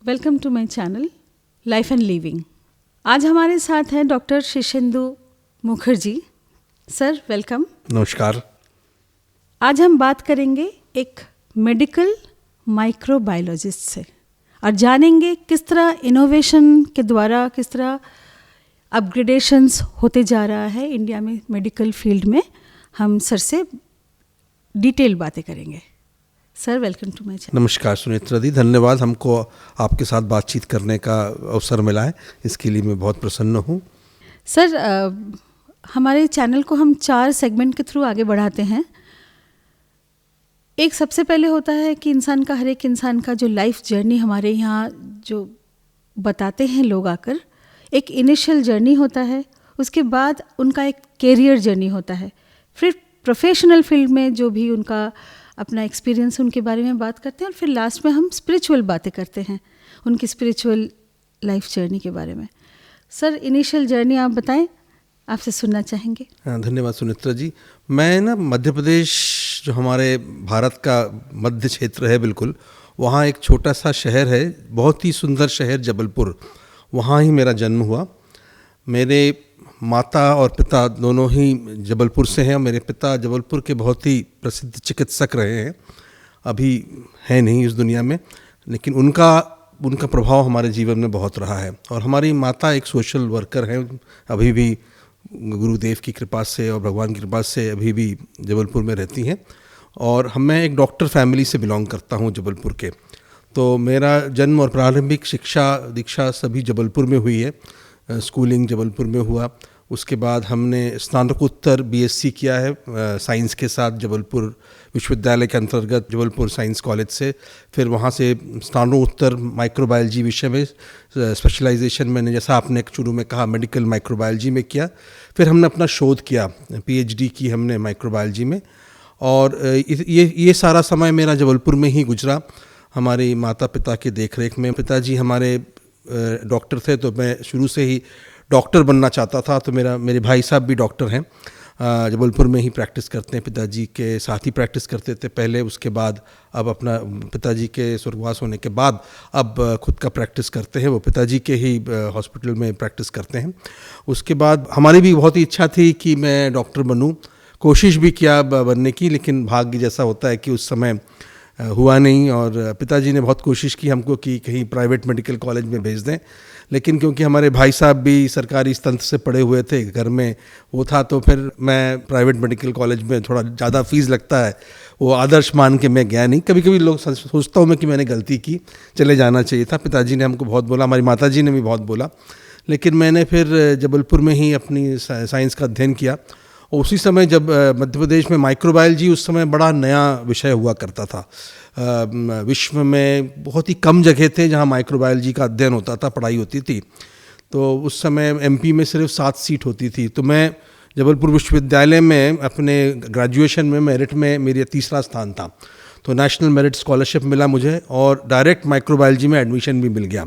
Welcome to my channel life and living. आज हमारे साथ हैं doctor Shirshendu Mukherjee. Sir welcome. नमस्कार। आज हम बात करेंगे एक मेडिकल माइक्रोबायोलॉजिस्ट से और जानेंगे किस तरह इनोवेशन के द्वारा किस तरह अपग्रेडेशंस होते जा रहा है इंडिया में मेडिकल फील्ड में। हम सर से डिटेल बातें करेंगे। Sir welcome to my channel. नमस्कार सुनेत्रा दी, धन्यवाद हमको आपके साथ बातचीत करने का अवसर मिला है, इसके लिए मैं बहुत प्रसन्न हूँ। सर हमारे चैनल को हम 4 सेगमेंट के थ्रू आगे बढ़ाते हैं। एक सबसे पहले होता है कि हर एक इंसान का जो लाइफ जर्नी हमारे यहाँ जो बताते हैं लोग आकर, एक इनिशियल जर्नी होता है, उसके बाद उनका एक कैरियर जर्नी होता है, फिर प्रोफेशनल फील्ड में जो भी उनका अपना एक्सपीरियंस उनके बारे में बात करते हैं, और फिर लास्ट में हम स्पिरिचुअल बातें करते हैं उनकी स्पिरिचुअल लाइफ जर्नी के बारे में। सर इनिशियल जर्नी आप बताएं, आपसे सुनना चाहेंगे। हाँ, धन्यवाद सुनेत्रा जी। मैं ना मध्य प्रदेश, जो हमारे भारत का मध्य क्षेत्र है बिल्कुल, वहाँ एक छोटा सा शहर है, बहुत ही सुंदर शहर जबलपुर, वहाँ ही मेरा जन्म हुआ। मेरे माता और पिता दोनों ही जबलपुर से हैं। मेरे पिता जबलपुर के बहुत ही प्रसिद्ध चिकित्सक रहे हैं, अभी हैं नहीं इस दुनिया में, लेकिन उनका प्रभाव हमारे जीवन में बहुत रहा है। और हमारी माता एक सोशल वर्कर हैं, अभी भी गुरुदेव की कृपा से और भगवान की कृपा से अभी भी जबलपुर में रहती हैं। और मैं एक डॉक्टर फैमिली से बिलोंग करता हूँ जबलपुर के। तो मेरा जन्म और प्रारंभिक शिक्षा दीक्षा सभी जबलपुर में हुई है। स्कूलिंग जबलपुर में हुआ। उसके बाद हमने स्नातकोत्तर बीएससी किया है साइंस के साथ जबलपुर विश्वविद्यालय के अंतर्गत जबलपुर साइंस कॉलेज से। फिर वहाँ से स्नातकोत्तर माइक्रोबायोलॉजी विषय में स्पेशलाइजेशन मैंने, जैसा आपने शुरू में कहा, मेडिकल माइक्रोबायोलॉजी में किया। फिर हमने अपना शोध किया, पीएचडी की हमने माइक्रोबायोलॉजी में। और ये सारा समय मेरा जबलपुर में ही गुजरा, हमारे माता पिता के देखरेख में। पिताजी हमारे डॉक्टर थे, तो मैं शुरू से ही डॉक्टर बनना चाहता था। तो मेरे भाई साहब भी डॉक्टर हैं, जबलपुर में ही प्रैक्टिस करते हैं, पिताजी के साथ ही प्रैक्टिस करते थे पहले। उसके बाद अब अपना पिताजी के स्वर्गवास होने के बाद अब खुद का प्रैक्टिस करते हैं, वो पिताजी के ही हॉस्पिटल में प्रैक्टिस करते हैं। उसके बाद हमारी भी बहुत ही इच्छा थी कि मैं डॉक्टर बनूं, कोशिश भी किया बनने की, लेकिन भाग्य जैसा होता है कि उस समय हुआ नहीं। और पिताजी ने बहुत कोशिश की हमको कि कहीं प्राइवेट मेडिकल कॉलेज में भेज दें, लेकिन क्योंकि हमारे भाई साहब भी सरकारी तंत्र से पढ़े हुए थे, घर में वो था, तो फिर मैं प्राइवेट मेडिकल कॉलेज में थोड़ा ज़्यादा फीस लगता है, वो आदर्श मान के मैं गया नहीं। कभी कभी लोग सोचता हूँ मैं कि मैंने गलती की, चले जाना चाहिए था। पिताजी ने हमको बहुत बोला, हमारी माताजी ने भी बहुत बोला, लेकिन मैंने फिर जबलपुर में ही अपनी साइंस का अध्ययन किया। और उसी समय जब मध्य प्रदेश में माइक्रोबायोलॉजी उस समय बड़ा नया विषय हुआ करता था, विश्व में बहुत ही कम जगह थे जहां माइक्रोबायोलॉजी का अध्ययन होता था, पढ़ाई होती थी। तो उस समय एमपी में सिर्फ 7 सीट होती थी। तो मैं जबलपुर विश्वविद्यालय में अपने ग्रेजुएशन में मेरिट में मेरा 3रा स्थान था, तो नेशनल मेरिट स्कॉलरशिप मिला मुझे, और डायरेक्ट माइक्रोबायोलॉजी में एडमिशन भी मिल गया,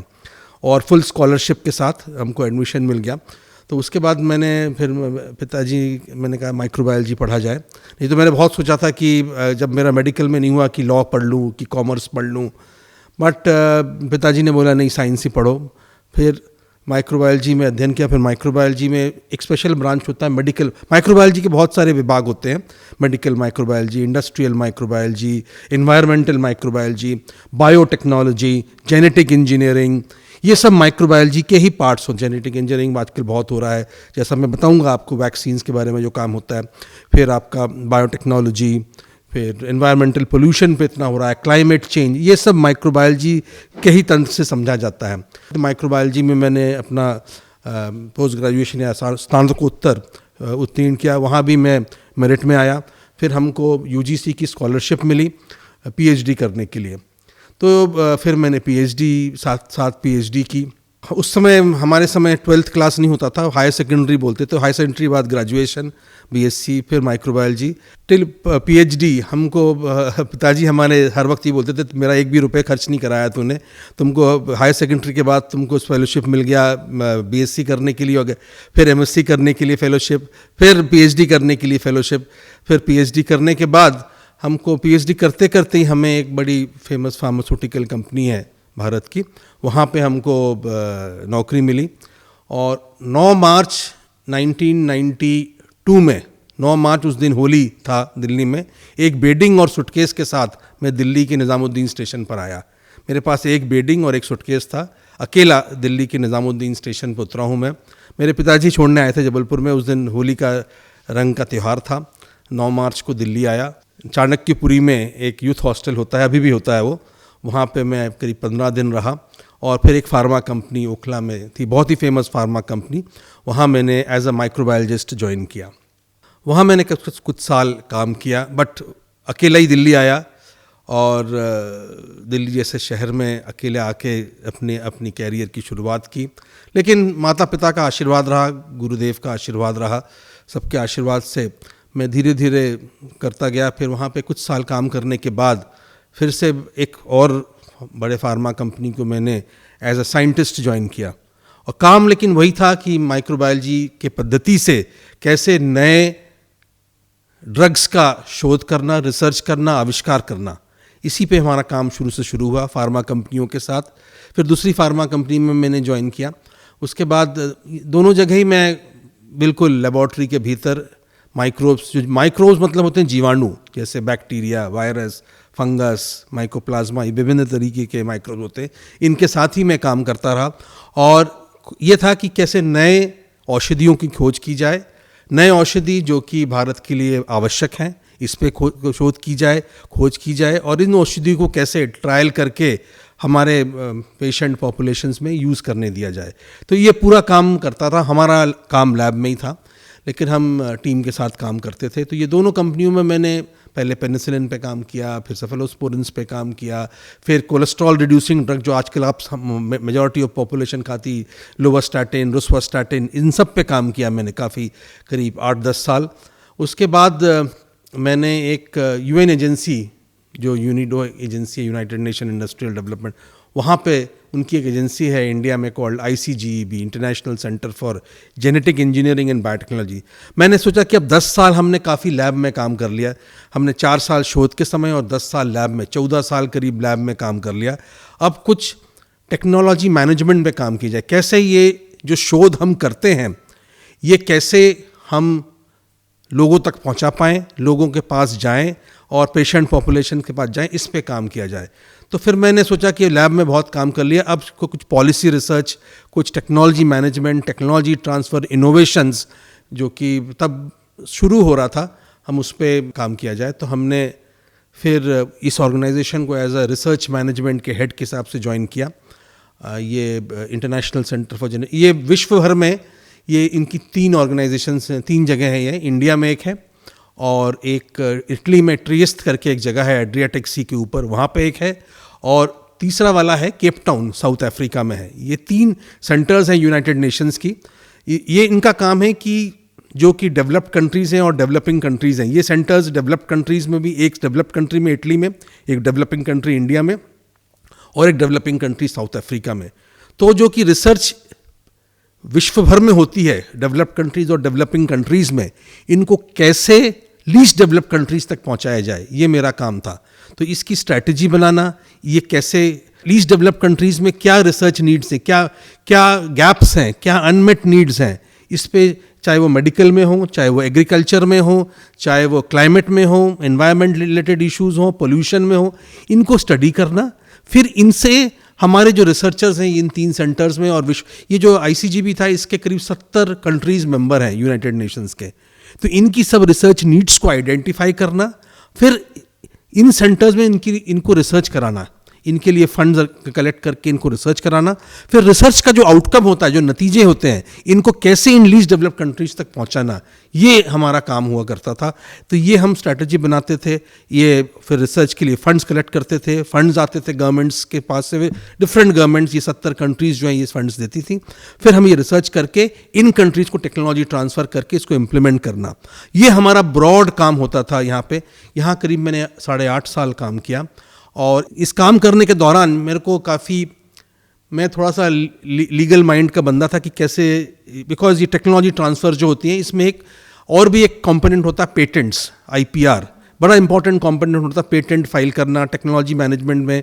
और फुल स्कॉलरशिप के साथ हमको एडमिशन मिल गया। तो उसके बाद मैंने कहा माइक्रोबायोलॉजी पढ़ा जाए। नहीं तो मैंने बहुत सोचा था कि जब मेरा मेडिकल में नहीं हुआ कि लॉ पढ़ लूँ कि कॉमर्स पढ़ लूँ, बट पिताजी ने बोला नहीं, साइंस ही पढ़ो। फिर माइक्रोबायोलॉजी में अध्ययन किया। फिर माइक्रोबायोलॉजी में एक स्पेशल ब्रांच होता है मेडिकल माइक्रोबायोलॉजी के, बहुत सारे विभाग होते हैं, medical microbiology, industrial microbiology, environmental microbiology, biotechnology, genetic engineering, ये सब माइक्रोबायोलॉजी के ही पार्ट्स हो। जेनेटिक इंजीनियरिंग आजकल बहुत हो रहा है, जैसा मैं बताऊंगा आपको, वैक्सीन्स के बारे में जो काम होता है। फिर आपका बायोटेक्नोलॉजी, फिर एनवायरमेंटल पोल्यूशन पे इतना हो रहा है, क्लाइमेट चेंज, ये सब माइक्रोबायोलॉजी के ही तंत्र से समझा जाता है। तो माइक्रोबायोलॉजी में मैंने अपना पोस्ट ग्रेजुएशन या स्नातकोत्तर उत्तीर्ण किया, वहाँ भी मैं मेरिट में आया। फिर हमको यूजीसी की स्कॉलरशिप मिली पीएचडी करने के लिए। तो फिर मैंने पीएचडी साथ पीएचडी की। उस समय हमारे समय 12th क्लास नहीं होता था, हायर सेकेंडरी बोलते थे। हायर सेकेंडरी के बाद ग्रेजुएशन, बीएससी, फिर माइक्रोबायोलॉजी टिल पीएचडी। हमको पिताजी हमारे हर वक्त ये बोलते थे, मेरा 1 भी रुपये खर्च नहीं कराया तूने, तुमको हायर सेकेंडरी के बाद तुमको फेलोशिप मिल गया बीएससी करने के लिए, हो गया, फिर एमएससी करने के लिए फेलोशिप, फिर पीएचडी करने के लिए फेलोशिप। फिर पीएचडी करने के बाद हमको पीएचडी करते करते ही हमें एक बड़ी फेमस फार्मास्यूटिकल कंपनी है भारत की, वहाँ पे हमको नौकरी मिली। और 9 मार्च 1992 में, 9 मार्च उस दिन होली था दिल्ली में, एक बेडिंग और सूटकेस के साथ मैं दिल्ली के निज़ामुद्दीन स्टेशन पर आया। मेरे पास एक बेडिंग और एक सूटकेस था, अकेला दिल्ली के निज़ामुद्दीन स्टेशन पर उतरा हूँ मैं। मेरे पिताजी छोड़ने आए थे जबलपुर में, उस दिन होली का रंग का त्यौहार था। 9 मार्च को दिल्ली आया। चाणक्यपुरी में एक यूथ हॉस्टल होता है, अभी भी होता है वो, वहाँ पे मैं करीब 15 दिन रहा। और फिर एक फार्मा कंपनी ओखला में थी, बहुत ही फेमस फार्मा कंपनी, वहाँ मैंने एज अ माइक्रोबायोलॉजिस्ट ज्वाइन किया। वहाँ मैंने कुछ साल काम किया, बट अकेला ही दिल्ली आया और दिल्ली जैसे शहर में अकेले आके अपनी कैरियर की शुरुआत की। लेकिन माता पिता का आशीर्वाद रहा, गुरुदेव का आशीर्वाद रहा, सबके आशीर्वाद से मैं धीरे धीरे करता गया। फिर वहाँ पे कुछ साल काम करने के बाद फिर से एक और बड़े फार्मा कंपनी को मैंने एज अ साइंटिस्ट ज्वाइन किया। और काम लेकिन वही था कि माइक्रोबायोलॉजी के पद्धति से कैसे नए ड्रग्स का शोध करना, रिसर्च करना, आविष्कार करना, इसी पे हमारा काम शुरू हुआ फार्मा कंपनियों के साथ। फिर दूसरी फार्मा कंपनी में मैंने ज्वाइन किया। उसके बाद दोनों जगह ही मैं बिल्कुल लेबॉर्ट्री के भीतर माइक्रोब्स मतलब होते हैं जीवाणु, जैसे बैक्टीरिया, वायरस, फंगस, माइकोप्लाज्मा, ये विभिन्न तरीके के माइक्रोब होते हैं, इनके साथ ही मैं काम करता रहा। और ये था कि कैसे नए औषधियों की खोज की जाए, नए औषधि जो कि भारत के लिए आवश्यक हैं, इस पे शोध की जाए, खोज की जाए, और इन औषधियों को कैसे ट्रायल करके हमारे पेशेंट पॉपुलेशंस में यूज़ करने दिया जाए। तो ये पूरा काम करता था। हमारा काम लैब में ही था, लेकिन हम टीम के साथ काम करते थे। तो ये दोनों कंपनियों में मैंने पहले पेनिसिलिन पे काम किया, फिर सेफेलोस्पोरिन्स पे काम किया, फिर कोलेस्ट्रॉल रिड्यूसिंग ड्रग जो आजकल आप मेजॉरिटी ऑफ पॉपुलेशन खाती, लोवास्टैटिन, रोस्वास्टैटिन, इन सब पे काम किया मैंने काफ़ी, करीब 8-10 साल। उसके बाद मैंने एक यूएन एजेंसी, जो यूनिडो एजेंसी है, यूनाइटेड नेशन इंडस्ट्रियल डेवलपमेंट, वहाँ पे उनकी एक एजेंसी है इंडिया में called ICGEB, international centre for genetic engineering and biotechnology. मैंने सोचा कि अब 10 साल हमने काफ़ी लैब में काम कर लिया। हमने 4 साल शोध के समय और 10 साल लैब में, 14 साल करीब लैब में काम कर लिया। अब कुछ टेक्नोलॉजी मैनेजमेंट पे काम की जाए, कैसे ये जो शोध हम करते हैं ये कैसे हम लोगों तक पहुंचा पाएँ, लोगों के पास जाएं और पेशेंट पॉपुलेशन के पास जाएं, इस पे काम किया जाए। तो फिर मैंने सोचा कि लैब में बहुत काम कर लिया, अब कुछ पॉलिसी रिसर्च, कुछ technology management, technology transfer, innovations जो कि तब शुरू हो रहा था, हम उस पर काम किया जाए। तो हमने फिर इस ऑर्गेनाइजेशन को एज अ रिसर्च मैनेजमेंट के हेड के हिसाब से ज्वाइन किया। ये इंटरनेशनल सेंटर फॉर जेनेटिक, ये विश्व भर में ये इनकी 3 ऑर्गेनाइजेशंस हैं, 3 जगह हैं। ये इंडिया में एक है, और एक इटली में ट्रिएस्ट करके एक जगह है एड्रियाटिक सी के ऊपर, वहाँ पे एक है, और तीसरा वाला है केप टाउन, साउथ अफ्रीका में है। ये 3 सेंटर्स हैं यूनाइटेड नेशंस की। ये इनका काम है कि जो कि डेवलप्ड कंट्रीज़ हैं और डेवलपिंग कंट्रीज़ हैं, ये सेंटर्स डेवलप्ड कंट्रीज़ में भी, एक डेवलप्ड कंट्री में इटली में, एक डेवलपिंग कंट्री इंडिया में, और एक डेवलपिंग कंट्री साउथ अफ्रीका में। तो जो कि रिसर्च विश्व भर में होती है, डेवलप्ड कंट्रीज़ और डेवलपिंग कंट्रीज़ में, इनको कैसे लीस्ट डेवलप्ड कंट्रीज़ तक पहुंचाया जाए, ये मेरा काम था। तो इसकी स्ट्रैटेजी बनाना, ये कैसे लीस्ट डेवलप्ड कंट्रीज़ में क्या रिसर्च नीड्स हैं, क्या गैप्स हैं, क्या अनमेट नीड्स हैं, इस पे चाहे वो मेडिकल में हो, चाहे वो एग्रीकल्चर में हो, चाहे वो क्लाइमेट में हो, एनवायरनमेंट रिलेटेड इश्यूज़ हो, पोल्यूशन में हो, इनको स्टडी करना। फिर इनसे हमारे जो रिसर्चर्स हैं इन 3 सेंटर्स में, और विश्व, ये जो ICGB था इसके करीब 70 कंट्रीज़ मेंबर हैं यूनाइटेड नेशंस के। तो इनकी सब रिसर्च नीड्स को आइडेंटिफाई करना, फिर इन सेंटर्स में इनको रिसर्च कराना, इनके लिए फंड्स कलेक्ट करके इनको रिसर्च कराना, फिर रिसर्च का जो आउटकम होता है, जो नतीजे होते हैं, इनको कैसे इन लीस्ट डेवलप्ड कंट्रीज तक पहुंचाना, ये हमारा काम हुआ करता था। तो ये हम स्ट्रैटेजी बनाते थे, ये फिर रिसर्च के लिए फंड्स कलेक्ट करते थे, फंड्स आते थे गवर्नमेंट्स के पास से, डिफरेंट गवर्नमेंट्स, ये 70 कंट्रीज़ जो हैं ये फंड्स देती थी। फिर हम ये रिसर्च करके इन कंट्रीज़ को टेक्नोलॉजी ट्रांसफ़र करके इसको इम्प्लीमेंट करना, ये हमारा ब्रॉड काम होता था यहाँ पे। यहाँ करीब मैंने 8.5 साल काम किया, और इस काम करने के दौरान मेरे को काफ़ी, मैं थोड़ा सा लीगल माइंड का बंदा था कि कैसे, बिकॉज ये टेक्नोलॉजी ट्रांसफ़र जो होती है इसमें एक और भी एक कंपोनेंट होता है पेटेंट्स, IPR, बड़ा इंपॉर्टेंट कंपोनेंट होता है पेटेंट फाइल करना टेक्नोलॉजी मैनेजमेंट में।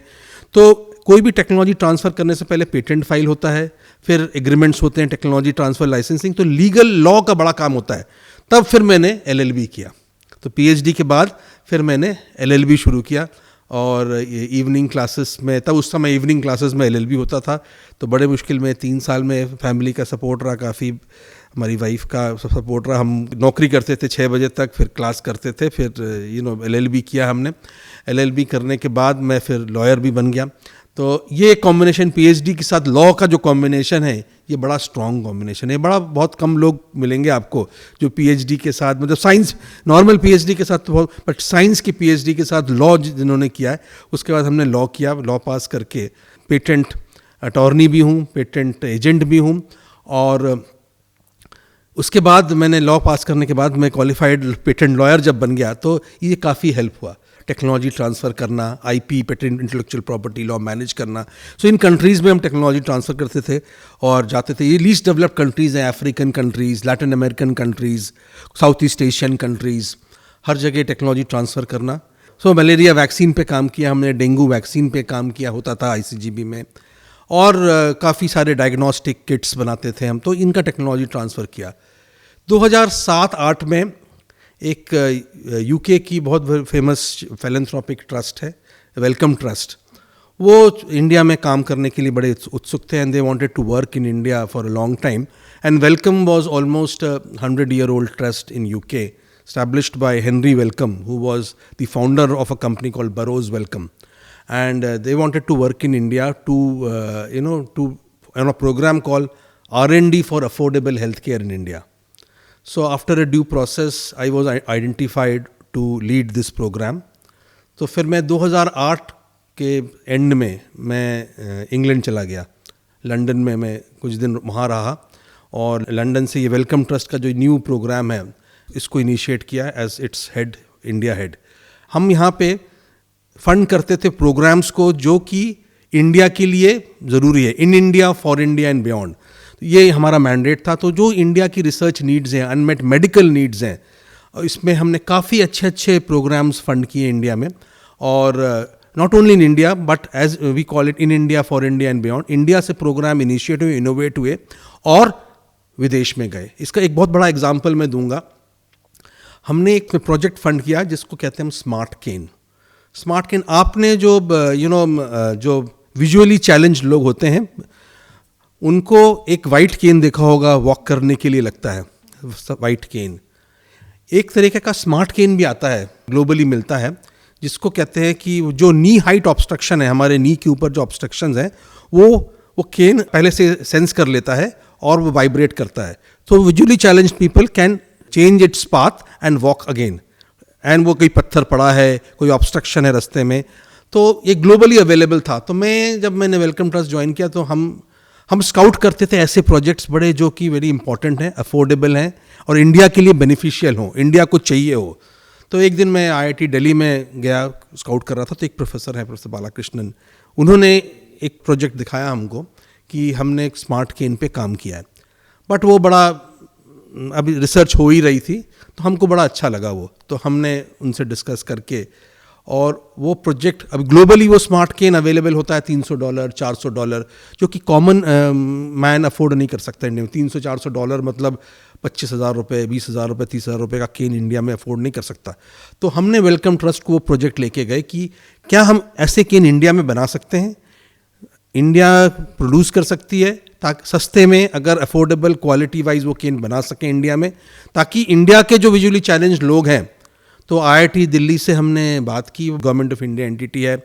तो कोई भी टेक्नोलॉजी ट्रांसफ़र करने से पहले पेटेंट फाइल होता है, फिर एग्रीमेंट्स होते हैं, टेक्नोलॉजी ट्रांसफ़र लाइसेंसिंग, तो लीगल लॉ का बड़ा काम होता है। तब फिर मैंने LLB किया। तो PhD के बाद फिर मैंने LLB शुरू किया, और इवनिंग क्लासेस में, तब उस समय इवनिंग क्लासेस में LLB होता था, तो बड़े मुश्किल में 3 साल में फैमिली का सपोर्ट रहा, काफ़ी हमारी वाइफ का सपोर्ट रहा। हम नौकरी करते थे 6 बजे तक, फिर क्लास करते थे, फिर LLB किया हमने। LLB करने के बाद मैं फिर लॉयर भी बन गया। तो ये कॉम्बिनेशन PhD के साथ लॉ का जो कॉम्बिनेशन है, ये बड़ा स्ट्रॉन्ग कॉम्बिनेशन है। बड़ा बहुत कम लोग मिलेंगे आपको जो PhD के साथ, मतलब साइंस नॉर्मल PhD के साथ तो बहुत, बट साइंस की PhD के साथ लॉ जिन्होंने किया है। उसके बाद हमने लॉ किया, लॉ पास करके पेटेंट अटॉर्नी भी हूँ, पेटेंट एजेंट भी हूँ, और उसके बाद मैंने लॉ पास करने के बाद मैं क्वालिफाइड पेटेंट लॉयर जब बन गया, तो ये काफ़ी हेल्प हुआ। टेक्नोलॉजी ट्रांसफ़र करना, IP patent intellectual property law manage करना। सो इन कंट्रीज़ में हम टेक्नोलॉजी ट्रांसफ़र करते थे और जाते थे। ये लीस्ट डेवलप्ड कंट्रीज़ हैं, African countries, Latin American countries, South East Asian countries, हर जगह टेक्नोलॉजी ट्रांसफ़र करना। सो मलेरिया वैक्सीन पे काम किया हमने, डेंगू वैक्सीन पे काम किया होता था ICGB में, और काफ़ी सारे डायग्नोस्टिक किट्स बनाते थे हम, तो इनका टेक्नोलॉजी ट्रांसफ़र किया। 2007-8 में एक UK की बहुत फेमस फिलैंथ्रोपिक ट्रस्ट है, वेलकम ट्रस्ट, वो इंडिया में काम करने के लिए बड़े उत्सुक थे, and they wanted to work in India for a long time. And Wellcome was almost 100-year-old trust in UK, established by Henry Wellcome, who was the founder of a company called Burroughs Wellcome. And they wanted to work in India to on a program called R&D for affordable healthcare in India. So after a due process, I was identified to lead this program. तो फिर मैं 2008 के and में मैं England चला गया। London में मैं कुछ दिन वहाँ रहा, और लंदन से ये वेलकम ट्रस्ट का जो न्यू प्रोग्राम है, इसको इनिशिएट किया as its head, India head. हम यहाँ पे फंड करते थे प्रोग्राम्स को जो कि इंडिया के लिए ज़रूरी है, इन India, for India and beyond. ये हमारा मैंडेट था। तो जो इंडिया की रिसर्च नीड्स हैं, अनमेट मेडिकल नीड्स हैं, इसमें हमने काफ़ी अच्छे अच्छे प्रोग्राम्स फंड किए इंडिया में। और not only in India but as we call it in India, for India and beyond. India से प्रोग्राम इनिशिएट हुए, इनोवेट हुए और विदेश में गए। इसका एक बहुत बड़ा एग्जाम्पल मैं दूंगा। हमने एक प्रोजेक्ट फंड किया जिसको कहते हैं हम स्मार्ट केन। स्मार्ट केन, आपने जो जो विजुअली चैलेंज लोग होते हैं, उनको एक वाइट केन देखा होगा, वॉक करने के लिए लगता है वाइट केन। एक तरीके का स्मार्ट केन भी आता है, ग्लोबली मिलता है, जिसको कहते हैं कि जो नी हाइट ऑब्स्ट्रक्शन है, हमारे नी के ऊपर जो ऑब्स्ट्रक्शंस हैं, वो केन पहले से सेंस कर लेता है और वो वाइब्रेट करता है। तो visually challenge people can change its path and walk again. And वो कोई पत्थर पड़ा है, कोई ऑब्स्ट्रक्शन है रास्ते में, तो ये ग्लोबली अवेलेबल था। तो जब मैंने वेलकम ट्रस्ट ज्वाइन किया, तो हम स्काउट करते थे ऐसे प्रोजेक्ट्स बड़े जो कि वेरी इंपॉर्टेंट हैं, अफोर्डेबल हैं और इंडिया के लिए बेनिफिशियल हो, इंडिया को चाहिए हो। तो एक दिन मैं IIT दिल्ली में गया, स्काउट कर रहा था, तो एक प्रोफेसर है, प्रोफेसर बालाकृष्णन, उन्होंने एक प्रोजेक्ट दिखाया हमको कि हमने एक स्मार्ट केन पे काम किया है। बट वो बड़ा, अभी रिसर्च हो ही रही थी, तो हमको बड़ा अच्छा लगा वो। तो हमने उनसे डिस्कस करके, और वो प्रोजेक्ट, अब ग्लोबली वो स्मार्ट केन अवेलेबल होता है $300, $400, जो कि कॉमन मैन अफोर्ड नहीं कर सकता इंडिया में। $300-400 मतलब 25,000 रुपये, 20,000 रुपये, 30,000 रुपये का केन इंडिया में अफोर्ड नहीं कर सकता। तो हमने वेलकम ट्रस्ट को वो प्रोजेक्ट लेके गए कि क्या हम ऐसे केन इंडिया में बना सकते हैं, इंडिया प्रोड्यूस कर सकती है, ताकि सस्ते में, अगर अफोर्डेबल क्वालिटी वाइज वो केन बना सकें इंडिया में, ताकि इंडिया के जो विजुअली चैलेंज लोग हैं। तो IIT दिल्ली से हमने बात की, गवर्नमेंट ऑफ इंडिया एंटिटी है,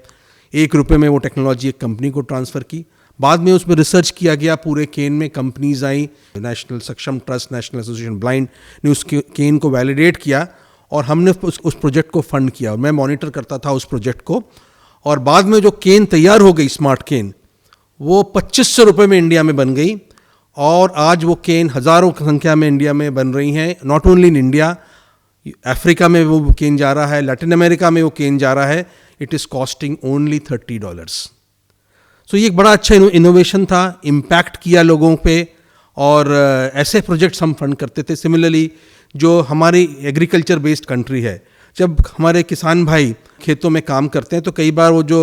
₹1 में वो टेक्नोलॉजी एक कंपनी को ट्रांसफ़र की। बाद में उसमें रिसर्च किया गया, पूरे केन में कंपनीज आई, नेशनल सक्षम ट्रस्ट, नेशनल एसोसिएशन ब्लाइंड ने उस केन को वैलिडेट किया, और हमने उस प्रोजेक्ट को फंड किया। और मैं मॉनिटर करता था उस प्रोजेक्ट को। और बाद में जो केन तैयार हो गई, स्मार्ट केन, वो ₹2,500 में इंडिया में बन गई, और आज वो केन हज़ारों की संख्या में इंडिया में बन रही हैं। Not only in India, Africa में वो केन जा रहा है, लैटिन अमेरिका में वो केन जा रहा है। It is costing only $30। सो ये एक बड़ा अच्छा इनोवेशन था, इम्पैक्ट किया लोगों पे, और ऐसे प्रोजेक्ट्स हम फंड करते थे। सिमिलरली जो हमारी एग्रीकल्चर बेस्ड कंट्री है, जब हमारे किसान भाई खेतों में काम करते हैं तो कई बार वो जो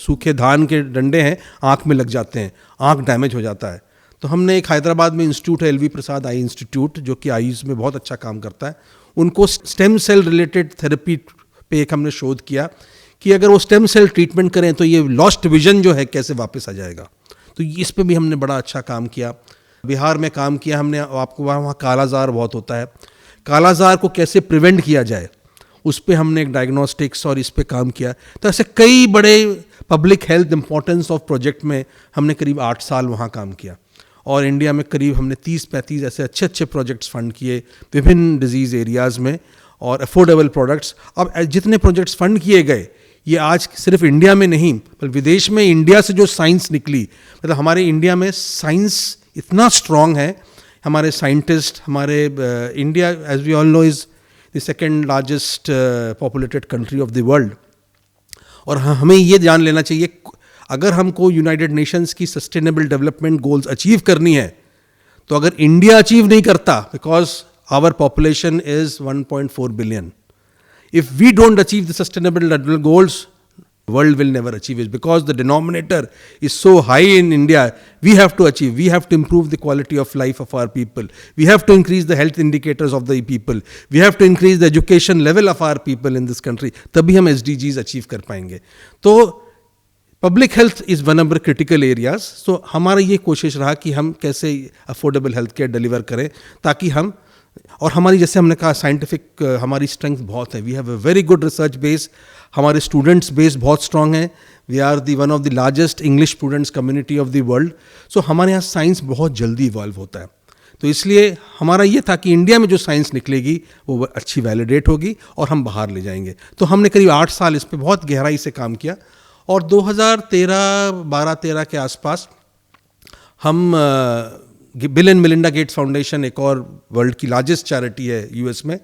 सूखे धान के डंडे हैं आँख में लग जाते हैं, आँख डैमेज हो जाता है। तो हमने एक हैदराबाद में इंस्टीट्यूट है, LV प्रसाद आई इंस्टीट्यूट, जो कि आयुष में बहुत अच्छा काम करता है। उनको स्टेम सेल रिलेटेड थेरेपी पे एक हमने शोध किया कि अगर वो स्टेम सेल ट्रीटमेंट करें तो ये लॉस्ट विजन जो है कैसे वापस आ जाएगा। तो इस पे भी हमने बड़ा अच्छा काम किया। बिहार में काम किया हमने, आपको वहाँ कालाजार बहुत होता है, कालाजार को कैसे प्रिवेंट किया जाए उस पे हमने एक डायग्नोस्टिक्स और इस पे काम किया। तो ऐसे कई बड़े public health importance of project में हमने करीब 8 साल वहाँ काम किया। और इंडिया में करीब हमने 30-35 ऐसे अच्छे अच्छे प्रोजेक्ट्स फंड किए विभिन्न डिजीज़ एरियाज़ में और अफोर्डेबल प्रोडक्ट्स। अब जितने प्रोजेक्ट्स फंड किए गए ये आज सिर्फ इंडिया में नहीं बल्कि विदेश में इंडिया से जो साइंस निकली, मतलब हमारे इंडिया में साइंस इतना स्ट्रॉन्ग है, हमारे साइंटिस्ट, हमारे India as we all know is the second largest populated country of the world. और हमें ये जान लेना चाहिए अगर हमको यूनाइटेड नेशंस की सस्टेनेबल डेवलपमेंट गोल्स अचीव करनी है तो अगर इंडिया अचीव नहीं करता, because our population is 1.4 billion, if we don't achieve the sustainable development goals, the world will never achieve it, because the denominator is so high in India. We have to achieve, we have to improve the quality of life of our people, we have to increase the health indicators of the people, we have to increase the education level of our people in this country, तभी हम SDGs achieve कर पाएंगे। तो public health is one of the critical areas. So हमारा ये कोशिश रहा कि हम कैसे अफोर्डेबल हेल्थ केयर डिलीवर करें ताकि हम, और हमारी जैसे हमने कहा साइंटिफिक हमारी स्ट्रेंथ बहुत है, we have a very good research base, हमारे स्टूडेंट्स बेस बहुत स्ट्रांग है, we are the one of the largest English students community of the world. So हमारे यहाँ साइंस बहुत जल्दी इवॉल्व होता है। तो इसलिए हमारा ये था कि इंडिया में जो साइंस निकलेगी वो अच्छी वैलिडेट होगी और हम बाहर ले जाएंगे। तो हमने करीब 8 साल इस पर बहुत गहराई से काम किया और 2013 के आसपास हम bill and Melinda Gates foundation, एक और वर्ल्ड की लार्जेस्ट चैरिटी है US में,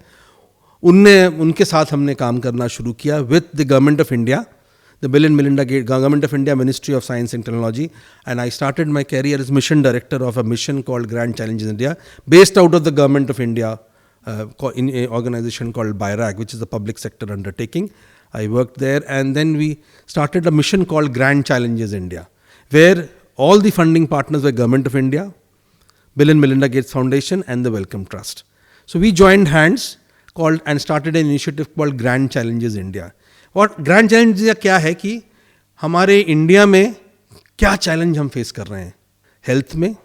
उनके साथ हमने काम करना शुरू किया with the government of India, the Bill and Melinda Gate, government of India, ministry of science and technology, and I started my career as mission director of a mission called grand challenges India, based out of the government of India in an organization called BIRAC, which is the public sector undertaking. I worked there, and then we started a mission called Grand Challenges India, where all the funding partners were Government of India, Bill and Melinda Gates Foundation, and the Wellcome Trust. So we joined hands and started an initiative called Grand Challenges India. What Grand Challenges India क्या है कि हमारे India में क्या challenge हम face कर रहे हैं, हेल्थ में,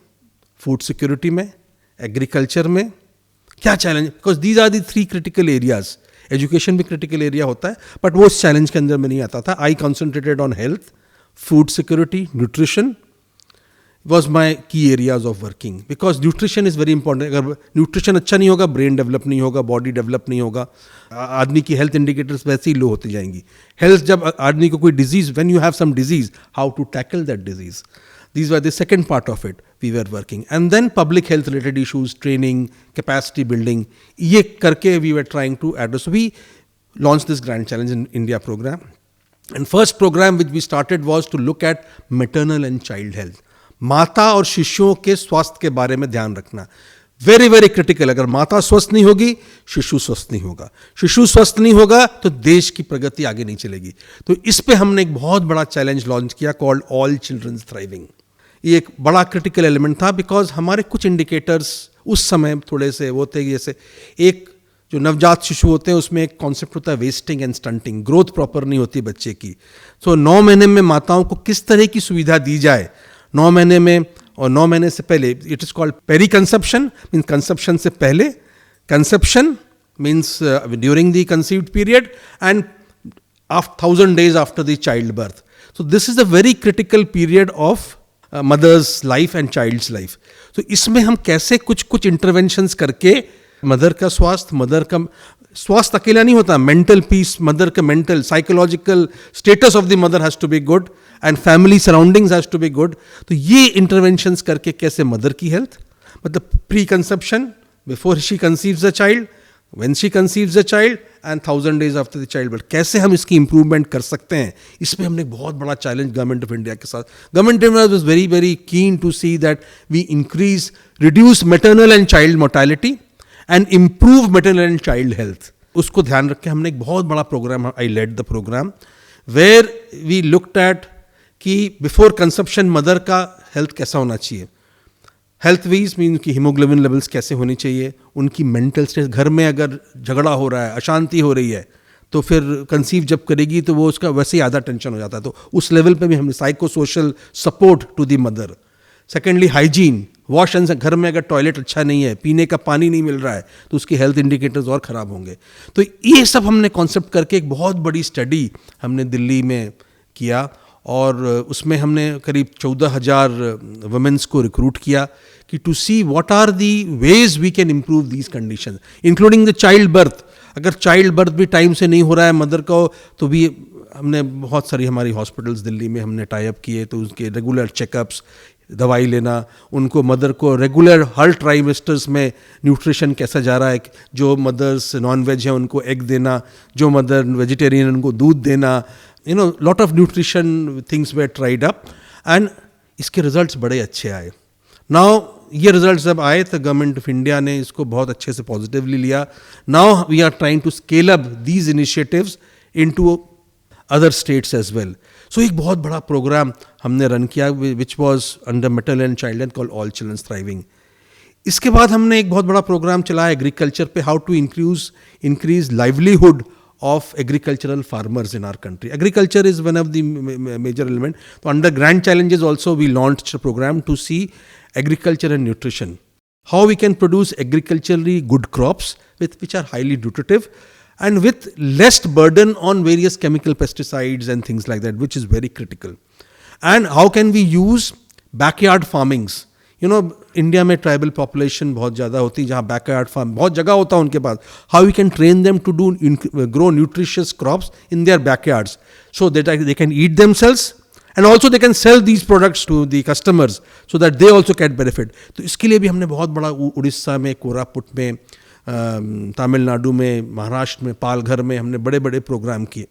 फूड सिक्योरिटी में, एग्रीकल्चर में क्या challenge, because these are the 3 critical areas. Education भी क्रिटिकल एरिया होता है बट वो उस चैलेंज के अंदर में नहीं आता था। I concentrated on health, food security, nutrition was my key areas of working, because nutrition is very important. अगर न्यूट्रिशन अच्छा नहीं होगा, ब्रेन डेवलप नहीं होगा, बॉडी डेवलप नहीं होगा, आदमी की हेल्थ इंडिकेटर्स वैसे ही लो होती जाएंगी। हेल्थ, जब आदमी को कोई disease, when you have some disease, how to tackle that disease, these were the second part of it we were working. And then public health related issues, training, capacity building, ye karke we were trying to address. So we launched this Grand Challenge in India program, and first program which we started was to look at maternal and child health. माता और शिशुओं के स्वास्थ्य के बारे में ध्यान रखना वेरी वेरी क्रिटिकल। अगर माता स्वस्थ नहीं होगी, शिशु स्वस्थ नहीं होगा, शिशु स्वस्थ नहीं होगा तो देश की प्रगति आगे नहीं चलेगी। तो इस पे हमने एक बहुत बड़ा चैलेंज लॉन्च किया कॉल्ड ऑल चिल्ड्रंस थ्राइविंग। ये एक बड़ा क्रिटिकल एलिमेंट था बिकॉज हमारे कुछ इंडिकेटर्स उस समय थोड़े से वो थे, जैसे एक जो नवजात शिशु होते हैं उसमें एक कॉन्सेप्ट होता है wasting and stunting, growth proper नहीं होती बच्चे की। तो 9 महीने में माताओं को किस तरह की सुविधा दी जाए 9 महीने में और 9 महीने से पहले, it is called peri conception, means conception से पहले, conception means during the conceived period, and 1000 days after the child birth. So this is a very critical period of mother's life and child's life. तो इसमें हम कैसे कुछ interventions करके mother का स्वास्थ्य अकेला नहीं होता, मेंटल पीस, मदर का mental psychological status of the mother has to be good and family surroundings has to be good. तो ये इंटरवेंशंस करके कैसे मदर की हेल्थ, मतलब pre conception, before she conceives a child, when she conceives a child and 1000 days after the child birth, कैसे हम इसकी improvement कर सकते हैं। इसमें हमने बहुत बड़ा चैलेंज गवर्नमेंट ऑफ इंडिया के साथ, government of India was very very keen to see that we reduce maternal and child mortality and improve maternal and child health. उसको ध्यान रख के हमने एक बहुत बड़ा programme, I led the programme where we looked at कि before conception mother का हेल्थ कैसा होना चाहिए, हेल्थ वीज मीन की हीमोग्लोबिन लेवल्स कैसे होनी चाहिए, उनकी मेंटल स्टेट, घर में अगर झगड़ा हो रहा है, अशांति हो रही है, तो फिर कंसीव जब करेगी तो वो उसका वैसे ही आधा टेंशन हो जाता है, तो उस लेवल पे भी हमने psycho social support to the mother. Secondly hygiene, wash and, घर में अगर टॉयलेट अच्छा नहीं है, पीने का पानी नहीं मिल रहा है, तो उसकी हेल्थ इंडिकेटर्स और ख़राब होंगे। तो ये सब हमने कॉन्सेप्ट करके एक बहुत बड़ी स्टडी हमने दिल्ली में किया और उसमें हमने करीब 14,000 वुमेन्स को रिक्रूट किया कि to see what are the ways we can improve these condition, including the child birth. अगर चाइल्ड बर्थ भी टाइम से नहीं हो रहा है मदर को, तो भी हमने बहुत सारी हमारी हॉस्पिटल्स दिल्ली में हमने टाई अप किए, तो उसके रेगुलर चेकअप्स, दवाई लेना, उनको मदर को रेगुलर हर ट्राइमेस्टर्स में न्यूट्रिशन कैसा जा रहा है, जो मदर्स नॉन वेज हैं उनको एग देना, जो मदर वेजिटेरियन उनको दूध देना, you know lot of nutrition things were tried up and इसके रिजल्ट्स बड़े अच्छे आए। नाउ ये रिजल्ट जब आए तो गवर्नमेंट ऑफ इंडिया ने इसको बहुत अच्छे से पॉजिटिवली लिया। Now we are trying to scale up these initiatives into other states as well. So एक बहुत बड़ा प्रोग्राम हमने रन किया which was under metal and child and called all childrens thriving. इसके बाद हमने एक बहुत बड़ा प्रोग्राम चलाया एग्रीकल्चर पे, how to increase livelihood of agricultural farmers in our country. Agriculture is one of the major element. So under grand challenges also we launched a program to see agriculture and nutrition. How we can produce agriculturally good crops which are highly nutritive and with less burden on various chemical pesticides and things like that, which is very critical. And how can we use backyard farmings? You know, India में tribal population बहुत ज़्यादा होती है, जहाँ backyard farm बहुत जगह होता है उनके पास. How we can train them to do grow nutritious crops in their backyards so that they can eat themselves and also they can sell these products to the customers so that they also get benefit. तो इसके लिए भी हमने बहुत बड़ा उड़ीसा में, कोरापुट में, तमिलनाडु में, महाराष्ट्र में, पालघर में हमने बड़े बड़े प्रोग्राम किए.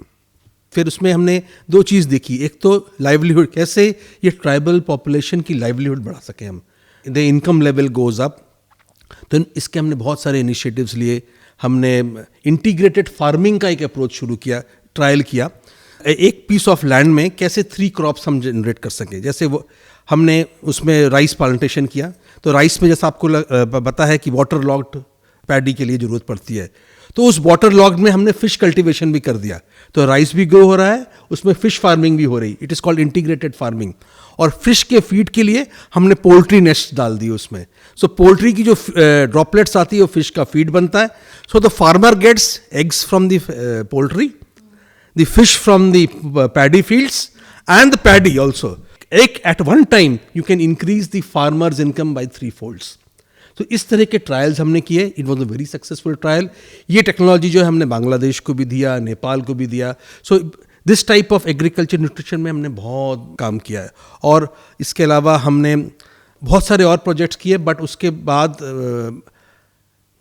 फिर उसमें हमने दो चीज़ देखी. एक तो लाइवलीहुड, कैसे ये ट्राइबल पॉपुलेशन की लाइवलीहुड बढ़ा सकें हम, the income level goes up. तो इसके हमने बहुत सारे इनिशिएटिव्स लिए. हमने इंटीग्रेटेड फार्मिंग का एक अप्रोच शुरू किया, ट्रायल किया. एक पीस ऑफ लैंड में कैसे 3 क्रॉप्स हम जनरेट कर सकें. जैसे वो हमने उसमें राइस प्लांटेशन किया. तो राइस में जैसा आपको पता है कि वाटर लॉक्ड पैडी के लिए ज़रूरत पड़ती है, तो उस वाटर लॉक्ड में हमने फिश कल्टीवेशन भी कर दिया. तो राइस भी ग्रो हो रहा है, उसमें फिश फार्मिंग भी हो रही. It is called integrated farming. और फिश के फीड के लिए हमने पोल्ट्री नेस्ट डाल दी उसमें. सो पोल्ट्री की जो ड्रॉपलेट्स आती है वो फिश का फीड बनता है. So the farmer gets eggs from the poultry, the fish from the paddy fields and the paddy also. At one time you can increase the farmer's income by 3 folds. तो इस तरह के trials हमने किए. It was a very successful trial. ये technology जो है हमने बांग्लादेश को भी दिया, नेपाल को भी दिया. So this type of agriculture nutrition में हमने बहुत काम किया है. और इसके अलावा हमने बहुत सारे और प्रोजेक्ट्स किए. बट उसके बाद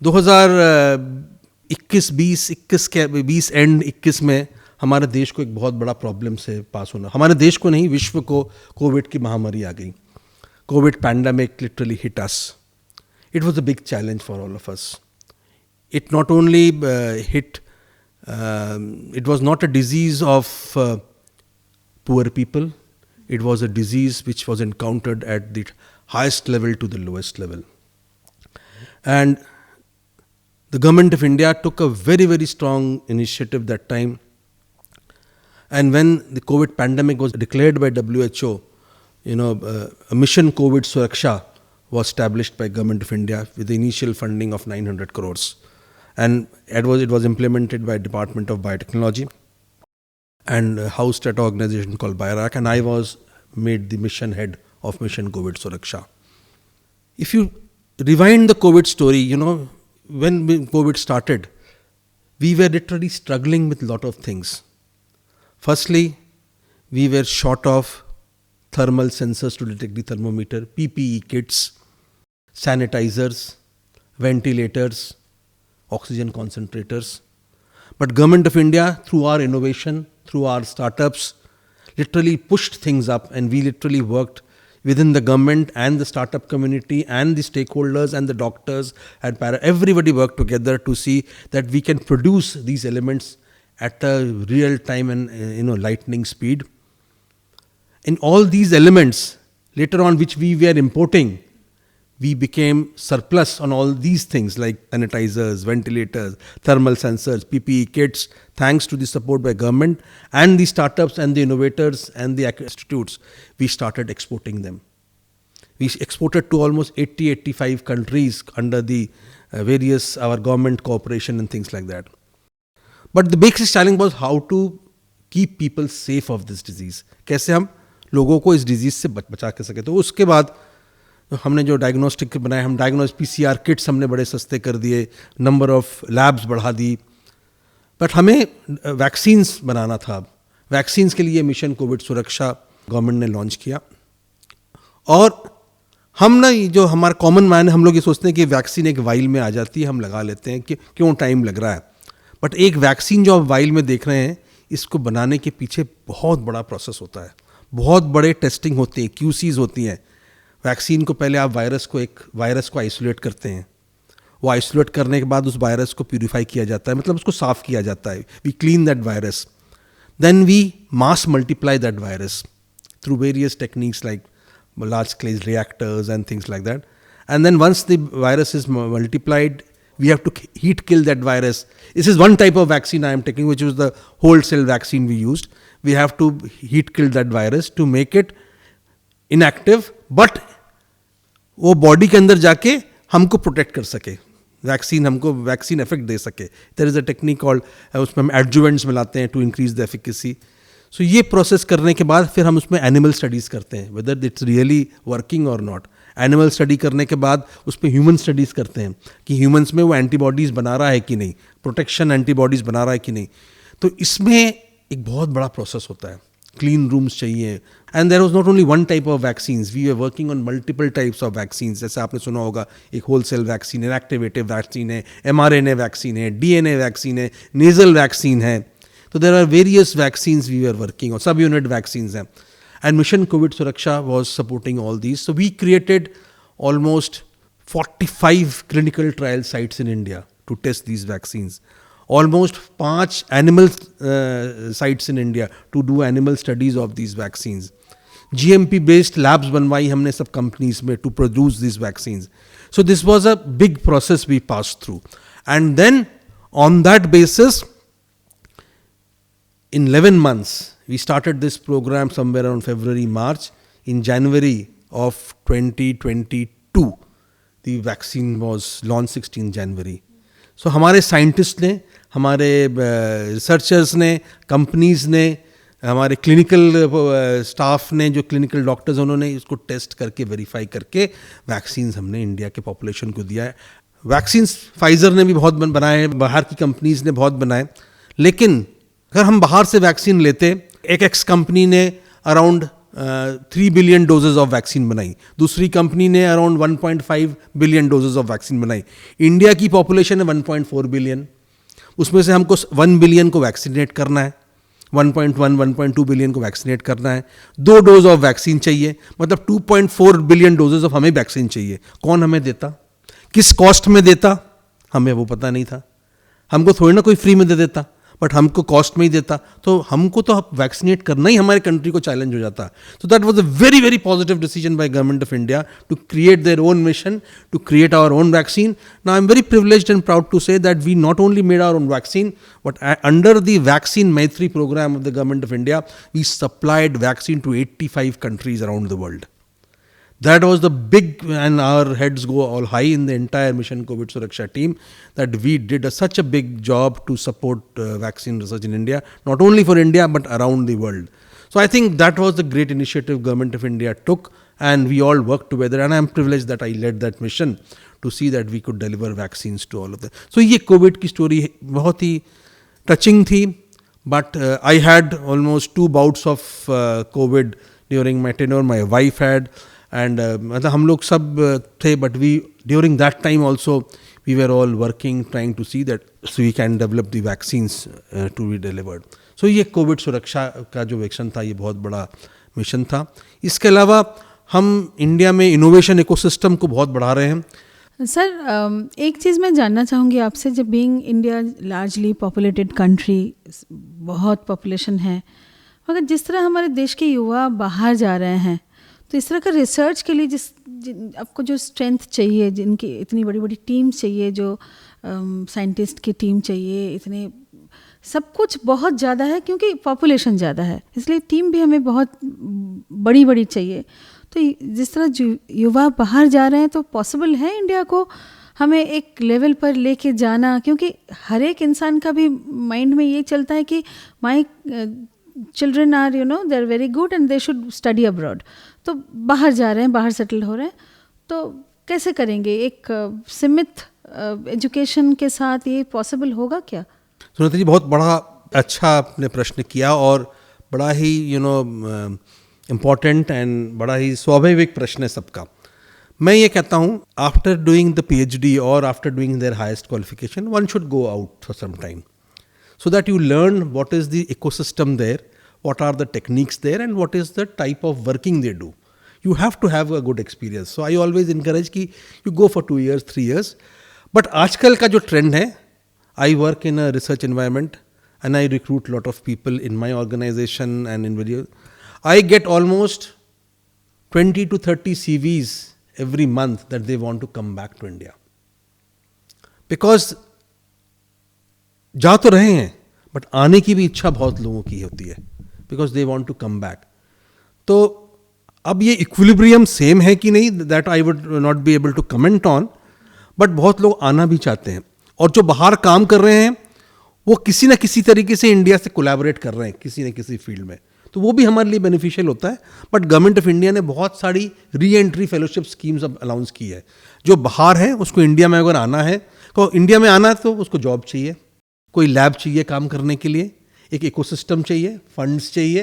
2021 एंड 21 में हमारे देश को एक बहुत बड़ा प्रॉब्लम से पास होना, हमारे देश को नहीं विश्व को, कोविड की महामारी आ गई. Covid pandemic literally hit us. It was a big challenge for all of us. It not only hit, it was not a disease of poor people. It was a disease which was encountered at the highest level to the lowest level. And the government of India took a very, very strong initiative that time. And when the COVID pandemic was declared by WHO, a mission COVID Suraksha was established by Government of India with the initial funding of 900 crores. And it was implemented by Department of Biotechnology and housed at an organization called BIRAC, and I was made the mission head of Mission COVID Suraksha. If you rewind the COVID story, when COVID started, we were literally struggling with a lot of things. Firstly, we were short of thermal sensors to detect the thermometer, PPE kits, sanitizers, ventilators, oxygen concentrators. But Government of India, through our innovation, through our startups, literally pushed things up, and we literally worked within the government and the startup community and the stakeholders and the doctors and everybody worked together to see that we can produce these elements at a real time and lightning speed. In all these elements, later on, which we were importing, we became surplus on all these things like sanitizers, ventilators, thermal sensors, PPE kits, thanks to the support by government and the startups and the innovators and the institutes. We started exporting them. We exported to almost 80-85 countries under the various our government cooperation and things like that. But the biggest challenge was how to keep people safe of this disease. कैसे हम लोगों को इस disease से बचा के सके. तो उसके बाद हमने जो डायग्नोस्टिक बनाए, हम PCR किट्स हमने बड़े सस्ते कर दिए, नंबर ऑफ लैब्स बढ़ा दी. बट हमें वैक्सीन्स बनाना था. वैक्सीन्स के लिए मिशन कोविड सुरक्षा गवर्नमेंट ने लॉन्च किया. और हम ना जो हमारा कॉमन मैन है, हम लोग ये सोचते हैं कि वैक्सीन एक वाइल में आ जाती है, हम लगा लेते हैं कि क्यों टाइम लग रहा है. बट एक वैक्सीन जो आप वाइल में देख रहे हैं, इसको बनाने के पीछे बहुत बड़ा प्रोसेस होता है. बहुत बड़े टेस्टिंग होती हैं, QCs होती हैं. वैक्सीन को पहले आप वायरस को आइसोलेट करते हैं. वो आइसोलेट करने के बाद उस वायरस को प्यूरिफाई किया जाता है, मतलब उसको साफ किया जाता है. We clean that virus, then we mass multiply that virus through various techniques like large scale reactors and things like that. And then once the virus is multiplied, we have to heat kill that virus. This is one type of vaccine I am taking, which was the whole cell vaccine we used. We have to heat kill that virus to make it inactive, but वो body के अंदर जाके हमको protect कर सके. Vaccine हमको vaccine effect दे सके. There is a technique called, उसमें हम एडजुवेंट्स मिलाते हैं to increase the efficacy. So ये प्रोसेस करने के बाद फिर हम उसमें एनिमल स्टडीज़ करते हैं, वेदर इट्स रियली वर्किंग और नॉट. एनिमल स्टडी करने के बाद उस पर ह्यूमन स्टडीज़ करते हैं कि ह्यूमन्स में वो एंटीबॉडीज़ बना रहा है कि नहीं, प्रोटेक्शन एंटीबॉडीज़ बना रहा है कि नहीं. तो इसमें एक बहुत बड़ा प्रोसेस होता है. क्लीन रूम्स चाहिए. And there was not only one type of vaccines, we are working on multiple types of vaccines. जैसे आपने सुना होगा, एक होल सेल वैक्सीन है, इनएक्टिवेटिव वैक्सीन है, mRNA वैक्सीन है, DNA वैक्सीन है, नेजल वैक्सीन है. So there are various vaccines we were working on, sub-unit vaccines हैं. And Mission COVID Suraksha was supporting all these. So we created almost 45 clinical trial sites in India to test these vaccines. Almost 5 animal sites in India to do animal studies of these vaccines. GMP based labs बनवाई हमने सब companies में to produce these vaccines. So this was a big process we passed through. And then on that basis, in 11 months, we started this program somewhere around February, March. In January of 2022, the vaccine was launched 16 January. So हमारे scientist ने, हमारे researchers ने, companies ने, हमारे clinical staff ने, जो clinical doctors उन्होंने इसको टेस्ट करके वेरीफाई करके वैक्सीन्स हमने इंडिया के पॉपुलेशन को दिया है. वैक्सीन्स फाइजर ने भी बहुत बनाए, बाहर की कंपनीज ने बहुत बनाए. लेकिन अगर हम बाहर से वैक्सीन लेते, एक एक्स कंपनी ने around 3 billion doses of vaccine बनाई, दूसरी कंपनी ने around 1.5 billion doses of vaccine बनाई. इंडिया की पॉपुलेशन है 1.4 बिलियन, उसमें से हमको 1 बिलियन को वैक्सीनेट करना है, 1.2 बिलियन को वैक्सीनेट करना है. 2 डोज ऑफ वैक्सीन चाहिए, मतलब 2.4 बिलियन डोजेज ऑफ हमें वैक्सीन चाहिए. कौन हमें देता, किस कॉस्ट में देता, हमें वो पता नहीं था. हमको थोड़ी ना कोई फ्री में दे देता, बट हमको कॉस्ट में ही देता. तो हमको तो वैक्सीनेट करना ही हमारे कंट्री को चैलेंज हो जाता. So that was a very very positive decision by government of India to create their own mission, to create our own vaccine. Now I am very privileged and proud to say that we not only made our own vaccine, but under the vaccine Maitri program of the government of India, we supplied vaccine to 85 countries around the world. That was the big, and our heads go all high in the entire Mission COVID Suraksha team, that we did such a big job to support vaccine research in India, not only for India but around the world. So I think that was the great initiative Government of India took, and we all worked together, and I am privileged that I led that mission to see that we could deliver vaccines to all of them. So ये COVID की story बहुत ही touching थी, but I had almost 2 bouts of COVID during my tenure. My wife had, and मतलब हम लोग सब थे, but we during that time also we were all working trying to see that so we can develop the vaccines to be delivered. So ये Covid सुरक्षा का जो mission था, ये बहुत बड़ा मिशन था. इसके अलावा हम इंडिया में इनोवेशन इकोसिस्टम को बहुत बढ़ा रहे हैं। सर, एक चीज़ मैं जानना चाहूँगी आपसे, जब being India largely populated country, बहुत पॉपुलेशन है, मगर जिस तरह हमारे देश के युवा बाहर जा रहे हैं, तो इस तरह का रिसर्च के लिए आपको जो स्ट्रेंथ चाहिए, जिनकी इतनी बड़ी बड़ी टीम्स चाहिए, जो साइंटिस्ट की टीम चाहिए, इतने सब कुछ बहुत ज़्यादा है क्योंकि पॉपुलेशन ज़्यादा है, इसलिए टीम भी हमें बहुत बड़ी बड़ी चाहिए। तो जिस तरह युवा बाहर जा रहे हैं, तो पॉसिबल है इंडिया को हमें एक लेवल पर लेके जाना, क्योंकि हर एक इंसान का भी माइंड में ये चलता है कि my children are they are very good and they should study abroad, तो बाहर जा रहे हैं, बाहर सेटल हो रहे हैं, तो कैसे करेंगे? एक सीमित एजुकेशन के साथ ये पॉसिबल होगा क्या? सुनीता जी, बहुत बड़ा अच्छा आपने प्रश्न किया और बड़ा ही इम्पॉर्टेंट एंड बड़ा ही स्वाभाविक प्रश्न है सबका। मैं ये कहता हूँ, आफ्टर डूइंग द PhD और after doing their highest qualification, one should go out for some time so that you learn what is the ecosystem there, what are the techniques there, and what is the type of working they do. You have to have a good experience. So I always encourage कि you go for 2 years, 3 years. But आजकल का जो trend है, I work in a research environment and I recruit lot of people in my organization and in video. I get almost 20 to 30 CVs every month that they want to come back to India. Because जा तो रहे हैं, but आने की भी इच्छा बहुत लोगों की होती है, because they want to come back. तो अब ये इक्विलिब्रियम सेम है कि नहीं, that I would not be able to comment on, but बहुत लोग आना भी चाहते हैं, और जो बाहर काम कर रहे हैं वो किसी न किसी तरीके से इंडिया से कोलैबोरेट कर रहे हैं किसी न किसी फील्ड में, तो वो भी हमारे लिए बेनिफिशियल होता है। बट गवर्नमेंट ऑफ इंडिया ने बहुत सारी री एंट्री फेलोशिप स्कीम्स अब अनाउंस की है। जो बाहर है उसको इंडिया में अगर आना है, तो इंडिया में आना है तो उसको जॉब चाहिए, कोई लैब चाहिए काम करने के लिए, एक इकोसिस्टम चाहिए, फंड्स चाहिए,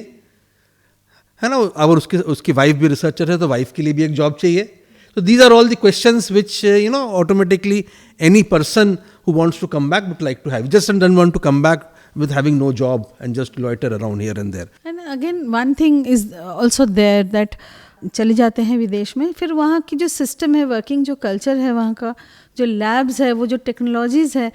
है ना। अगर उसकी वाइफ भी रिसर्चर है तो वाइफ के लिए भी एक जॉब चाहिए। So these are all the questions which automatically any person who wants to come back would like to have. Just don't want to come back with having no job and just loiter around here and there. And again one thing is also there that चले जाते हैं विदेश में, फिर वहाँ की जो system है, वर्किंग जो कल्चर है, वहाँ का जो लैब्स है, वो जो टेक्नोलॉजीज़ है,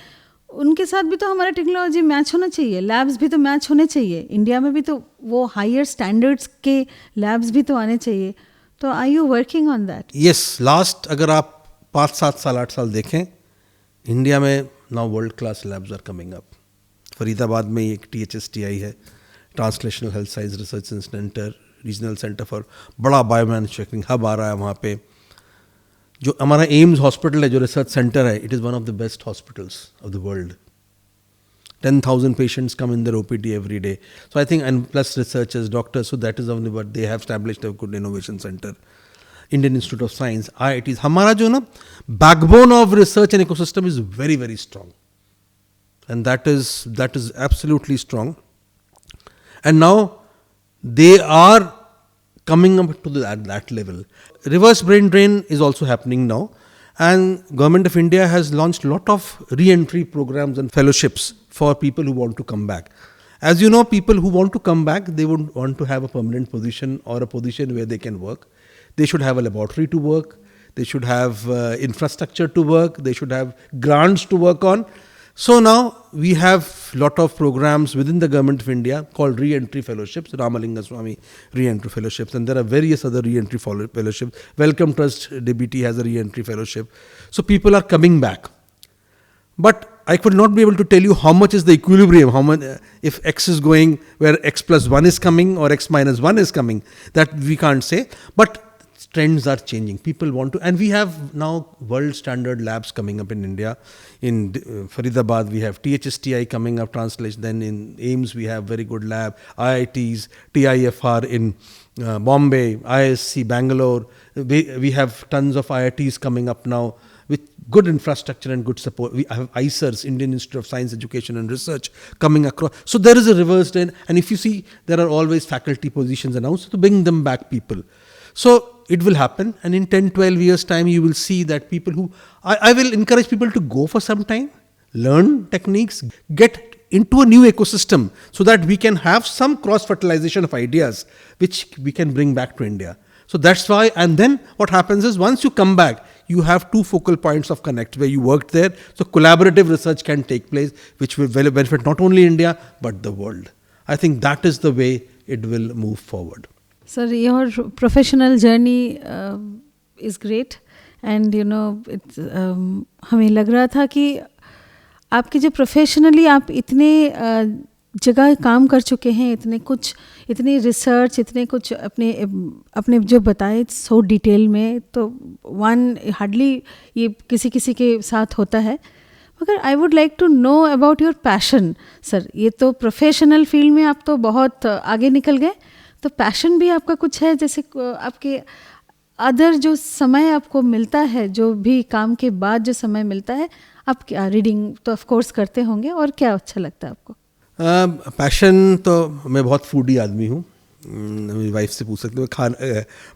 उनके साथ भी तो हमारा टेक्नोलॉजी मैच होना चाहिए, लैब्स भी तो मैच होने चाहिए। इंडिया में भी तो वो हायर स्टैंडर्ड्स के लैब्स भी तो आने चाहिए। तो are you working on that? Yes, last अगर आप 5, 7 साल 8 साल देखें, इंडिया में now world class labs are coming up. Faridabad में एक THSTI है, translational health science research centre, regional centre for बड़ा बायो मैन्युफैक्चरिंग हब आ रहा है वहाँ पे। जो हमारा एम्स हॉस्पिटल है, जो रिसर्च सेंटर है, it is one of the best hospitals of the world. 10,000 patients come in their OPD every day. So I think, and plus researchers, doctors, so that is only what they have established a good innovation center. Indian Institute of Science, IITs. हमारा जो ना backbone of research and ecosystem is very, very strong. And that is absolutely strong. And now they are coming up to that level. Reverse brain drain is also happening now. And Government of India has launched a lot of re-entry programs and fellowships for people who want to come back. As you know, people who want to come back, they would want to have a permanent position or a position where they can work. They should have a laboratory to work. They should have infrastructure to work. They should have grants to work on. So now we have lot of programs within the Government of India called Re-Entry Fellowships, Ramalinga Swamy Re-Entry Fellowships, and there are various other Re-Entry Fellowships. Welcome Trust DBT has a Re-Entry Fellowship. So people are coming back. But I could not be able to tell you how much is the equilibrium, how much, if X is going where X plus 1 is coming or X minus 1 is coming, that we can't say. But trends are changing. People want to, and we have now world standard labs coming up in India. In Faridabad, we have THSTI coming up, translation. Then in AIIMS, we have very good lab. IITs, TIFR in Bombay, ISC, Bangalore. We have tons of IITs coming up now with good infrastructure and good support. We have ICERS, Indian Institute of Science, Education and Research, coming across. So there is a reverse trend. And if you see, there are always faculty positions announced to bring them back people. So it will happen, and in 10, 12 years time, you will see that people who, I will encourage people to go for some time, learn techniques, get into a new ecosystem so that we can have some cross-fertilization of ideas which we can bring back to India. So that's why, and then what happens is once you come back, you have two focal points of connect where you worked there. So collaborative research can take place, which will benefit not only India, but the world. I think that is the way it will move forward. Sir, your professional journey is great. And हमें लग रहा था कि आपके जो professionally आप इतने जगह काम कर चुके हैं, इतनी रिसर्च, इतने कुछ अपने जो बताए सो डिटेल में, तो वन हार्डली ये किसी के साथ होता है. मगर I would like to know about your passion. Sir, ये तो प्रोफेशनल फील्ड में आप तो बहुत आगे निकल गए, तो पैशन भी आपका कुछ है? जैसे आपके अदर जो समय आपको मिलता है, जो भी काम के बाद जो समय मिलता है, आप क्या रीडिंग तो ऑफ कोर्स करते होंगे, और क्या अच्छा लगता है आपको? पैशन तो मैं बहुत फूडी आदमी हूँ. मेरी वाइफ से पूछ सकते हो,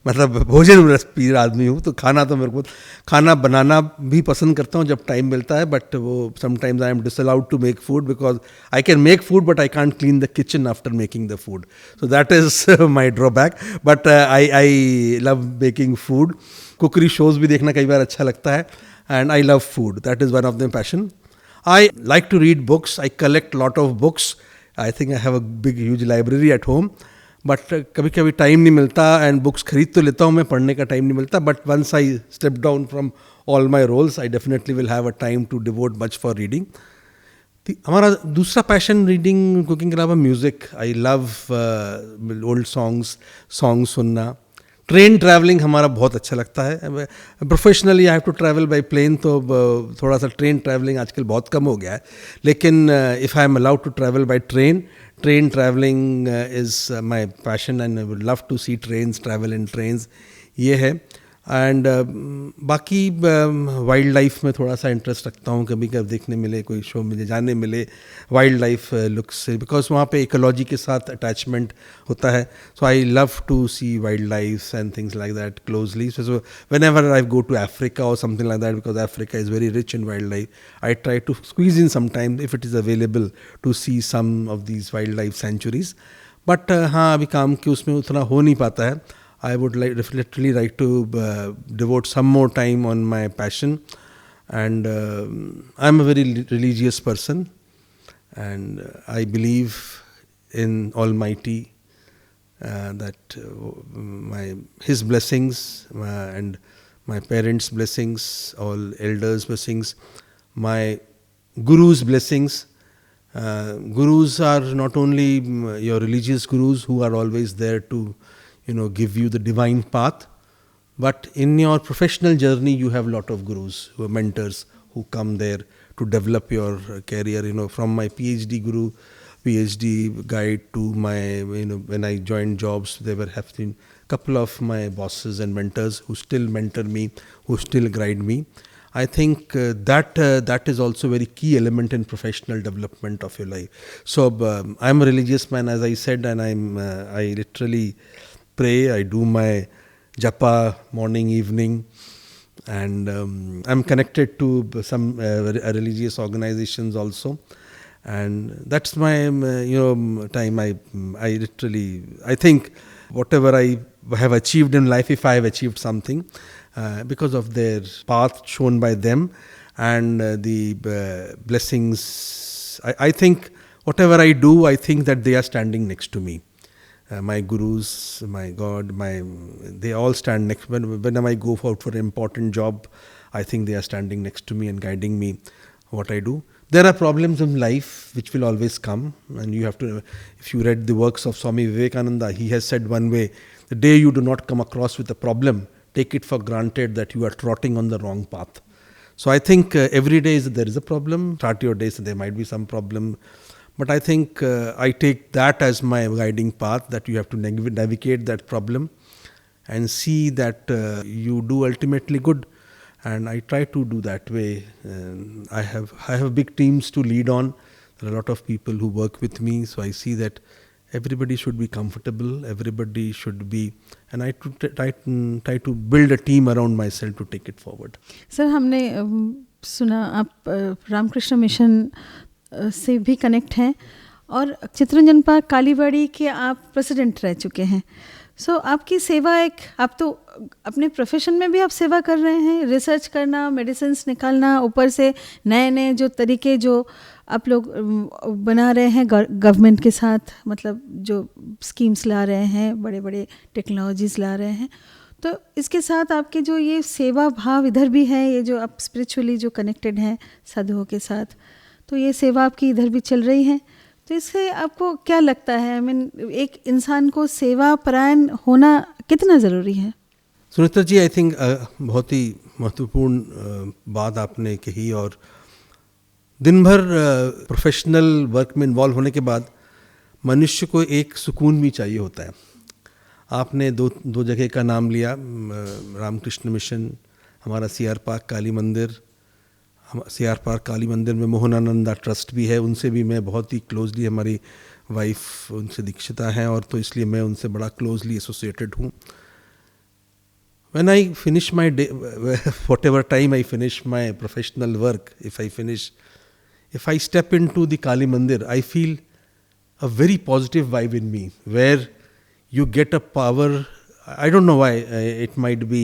मतलब भोजन रसपीर आदमी हूँ, तो खाना तो मेरे को खाना बनाना भी पसंद करता हूँ जब टाइम मिलता है. बट वो sometimes I am disallowed to make food because I can make food but I can't clean the kitchen after making the food. So that is my drawback. But I love making food. Cookery shows भी देखना कई बार अच्छा लगता है. And I love food. That is one of the passion. I like to read books. I collect lot of books. I think I have a big huge library at home. But कभी कभी time नहीं मिलता, and books खरीद तो लेता हूँ मैं, पढ़ने का टाइम नहीं मिलता. But once I step down from all my roles, I definitely will have a time to devote much for reading. हमारा दूसरा पैशन रीडिंग कुकिंग के अलावा music. I love old songs सुनना. ट्रेन ट्रैवलिंग हमारा बहुत अच्छा लगता है. Professionally I have to travel by plane, तो थोड़ा सा ट्रेन ट्रैवलिंग आजकल बहुत कम हो गया है. लेकिन if I am allowed to travel by train travelling is my passion, and I would love to see trains, travel in trains. ये है. एंड बाकी वाइल्ड लाइफ में थोड़ा सा इंटरेस्ट रखता हूँ. कभी कभी देखने मिले, कोई शो मिले, जाने मिले वाइल्ड लाइफ लुक्स से, बिकॉज वहाँ पे इकोलॉजी के साथ अटैचमेंट होता है. So I love to see wild life and things like that closely. So whenever I go to Africa और something like that, because Africa is very rich in wild life, I try to squeeze in some time if it is available to see some of these wild life sanctuaries. But हाँ, अभी काम के उसमें उतना हो नहीं पाता है. I would literally like to devote some more time on my passion, and I'm a very religious person, and I believe in Almighty, that His blessings and my parents' blessings, all elders' blessings, my Guru's blessings. Gurus are not only your religious gurus who are always there to give you the divine path, but in your professional journey you have a lot of gurus who are mentors who come there to develop your career. From my PhD guru, PhD guide to my, when I joined jobs, there were having a couple of my bosses and mentors who still mentor me, who still guide me. I think that is also a very key element in professional development of your life. So I'm a religious man, as I said, and I literally pray. I do my japa morning, evening, and I'm connected to some religious organizations also, and that's my time. I literally, I think whatever I have achieved in life, if I have achieved something because of their path shown by them and the blessings, I think whatever I do, I think that they are standing next to me. My gurus, my God, they all stand next. Whenever I go out for an important job, I think they are standing next to me and guiding me what I do. There are problems in life which will always come, and you have to, if you read the works of Swami Vivekananda, he has said one way, the day you do not come across with a problem, take it for granted that you are trotting on the wrong path. So I think every day there is a problem. Start your day, so there might be some problem. But I think I take that as my guiding path, that you have to navigate that problem and see that you do ultimately good. And I try to do that way. I have big teams to lead on. There are a lot of people who work with me. So I see that everybody should be comfortable. Everybody should be, and I try to build a team around myself to take it forward. Sir, हमने सुना आप Ramakrishna mission से भी connect हैं, और Chitranjan park Kalibari के आप president रह चुके हैं. सो आपकी सेवा आप तो अपने प्रोफेशन में भी आप सेवा कर रहे हैं, रिसर्च करना, मेडिसिन्स निकालना, ऊपर से नए नए जो तरीके जो आप लोग बना रहे हैं गवर्नमेंट के साथ, मतलब जो स्कीम्स ला रहे हैं, बड़े बड़े टेक्नोलॉजीज़ ला रहे हैं, तो इसके साथ आपके जो ये सेवा भाव इधर भी है, ये जो आप स्पिरिचुअली जो कनेक्टेड हैं साधुओं के साथ, तो ये सेवा आपकी इधर भी चल रही है। तो इससे आपको क्या लगता है, आई मीन एक इंसान को सेवा परायण होना कितना ज़रूरी है? सुनीता जी, आई थिंक बहुत ही महत्वपूर्ण बात आपने कही। और दिन भर प्रोफेशनल वर्क में इन्वॉल्व होने के बाद मनुष्य को एक सुकून भी चाहिए होता है। आपने दो जगह का नाम लिया, रामकृष्ण मिशन, हमारा CR पार्क काली मंदिर। CR पार्क काली मंदिर में मोहनानंदा ट्रस्ट भी है, उनसे भी मैं बहुत ही क्लोजली, हमारी वाइफ उनसे दीक्षिता हैं, और तो इसलिए मैं उनसे बड़ा क्लोजली एसोसिएटेड हूँ। When I finish my day, whatever time I finish my professional work, if I step into the Kali Mandir, I feel a very positive vibe in me, where you get a power. I don't know why, it might be,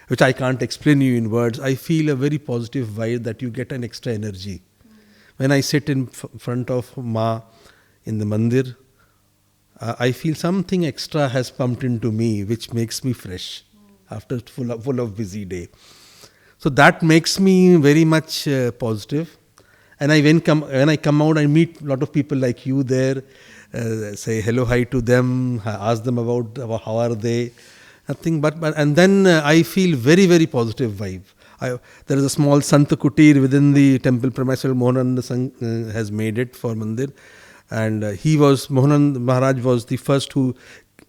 which I can't explain you in words. I feel a very positive vibe that you get an extra energy. When I sit in front of Ma in the mandir, I feel something extra has pumped into me, which makes me fresh after full of busy day. So that makes me very much positive. And when I come out, I meet a lot of people like you there, say hello, hi to them, ask them about how are they, nothing but and then I feel very, very positive vibe. There is a small Sant Kutir within the temple premises. Mohanand Sangh has made it for Mandir, and Mohanand Maharaj was the first who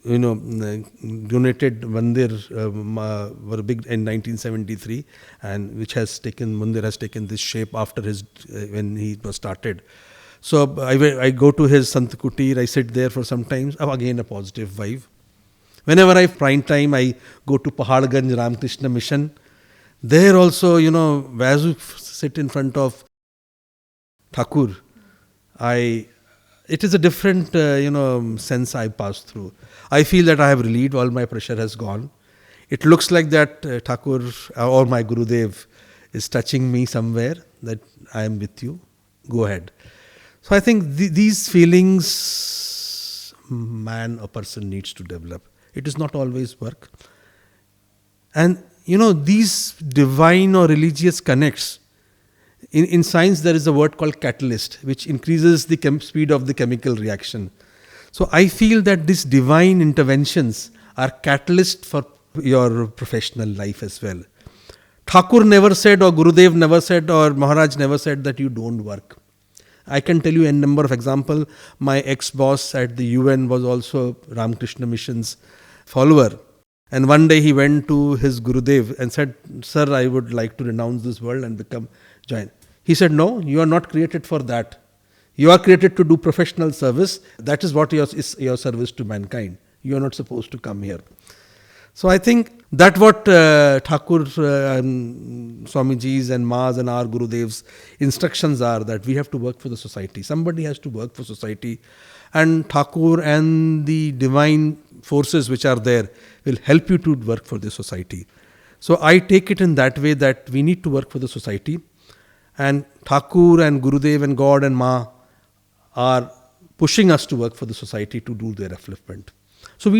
donated Mandir, were big in 1973, and which Mandir has taken this shape after his when he was started. So I go to his Sant Kutir, I sit there for some time. Again a positive vibe. Whenever I find time, I go to Paharganj Ramakrishna Mission. There also, as you sit in front of Thakur, it is a different, sense I pass through. I feel that I have relieved, all my pressure has gone. It looks like that Thakur or my Gurudev is touching me somewhere, that I am with you, go ahead. So I think these feelings a person needs to develop. It is not always work. And these divine or religious connects, in science there is a word called catalyst, which increases the speed of the chemical reaction. So I feel that these divine interventions are catalyst for your professional life as well. Thakur never said, or Gurudev never said, or Maharaj never said that you don't work. I can tell you a number of examples. My ex-boss at the UN was also Ramakrishna Mission's follower. And one day he went to his Gurudev and said, "Sir, I would like to renounce this world and join." He said, "No, you are not created for that. You are created to do professional service. That is what is your service to mankind. You are not supposed to come here." So I think that what Thakur, Swamiji's and Ma's and our Gurudev's instructions are, that we have to work for the society. Somebody has to work for society. And Thakur and the divine forces which are there will help you to work for the society. So I take it in that way, that we need to work for the society. And Thakur and Gurudev and God and Ma are pushing us to work for the society to do their upliftment. So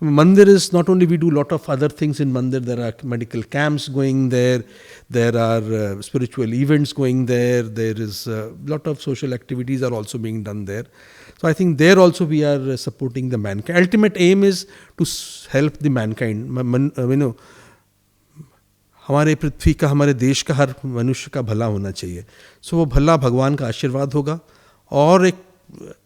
Mandir is not only, we do a lot of other things in Mandir. There are medical camps going there. There are spiritual events going there. There is a lot of social activities are also being done there. So I think there also we are supporting the mankind. Ultimate aim is to help the mankind. हमारे पृथ्वी का, हमारे देश का हर मनुष्य का भला होना चाहिए. सो वो भला भगवान का आशीर्वाद होगा, और एक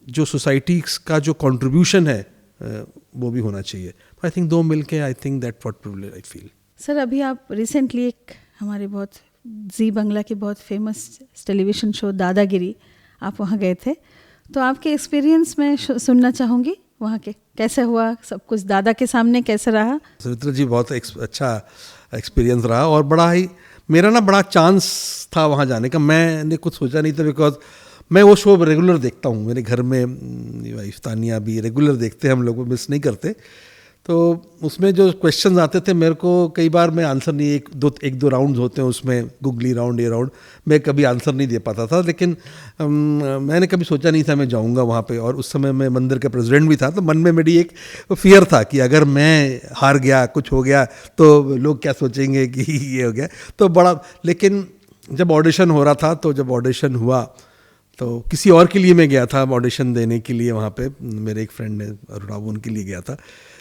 जो सोसाइटी का जो कंट्रीब्यूशन है वो भी होना चाहिए. आई थिंक दो मिलके, I think that what privilege I feel. Sir, अभी आप रिसेंटली एक हमारे बहुत जी बंगला के बहुत फेमस टेलीविज़न शो दादागिरी, आप वहाँ गए थे. तो आपके एक्सपीरियंस में सुनना चाहूँगी, वहाँ के कैसे हुआ सब कुछ, दादा के सामने कैसे रहा? सुमित्रा जी, बहुत अच्छा एक्सपीरियंस रहा, और बड़ा ही मेरा बड़ा चांस था वहाँ जाने का. मैंने कुछ सोचा नहीं था, बिकॉज मैं वो शो रेगुलर देखता हूँ, मेरे घर में वाइफ तानिया भी रेगुलर देखते हैं, हम लोग मिस नहीं करते। तो उसमें जो क्वेश्चंस आते थे मेरे को, कई बार मैं आंसर नहीं, एक दो राउंड्स होते हैं उसमें, गुगली राउंड ये राउंड, मैं कभी आंसर नहीं दे पाता था। लेकिन मैंने कभी सोचा नहीं था मैं जाऊंगा वहाँ पे, और उस समय मैं मंदिर का प्रेसिडेंट भी था, तो मन में मेरी एक फियर था कि अगर मैं हार गया, कुछ हो गया, तो लोग क्या सोचेंगे कि ये हो गया। तो बड़ा, लेकिन जब ऑडिशन हो रहा था, तो जब ऑडिशन हुआ तो किसी और के लिए मैं गया था ऑडिशन देने के लिए वहाँ पे, मेरे एक फ्रेंड ने अरुणा, उनके लिए गया था,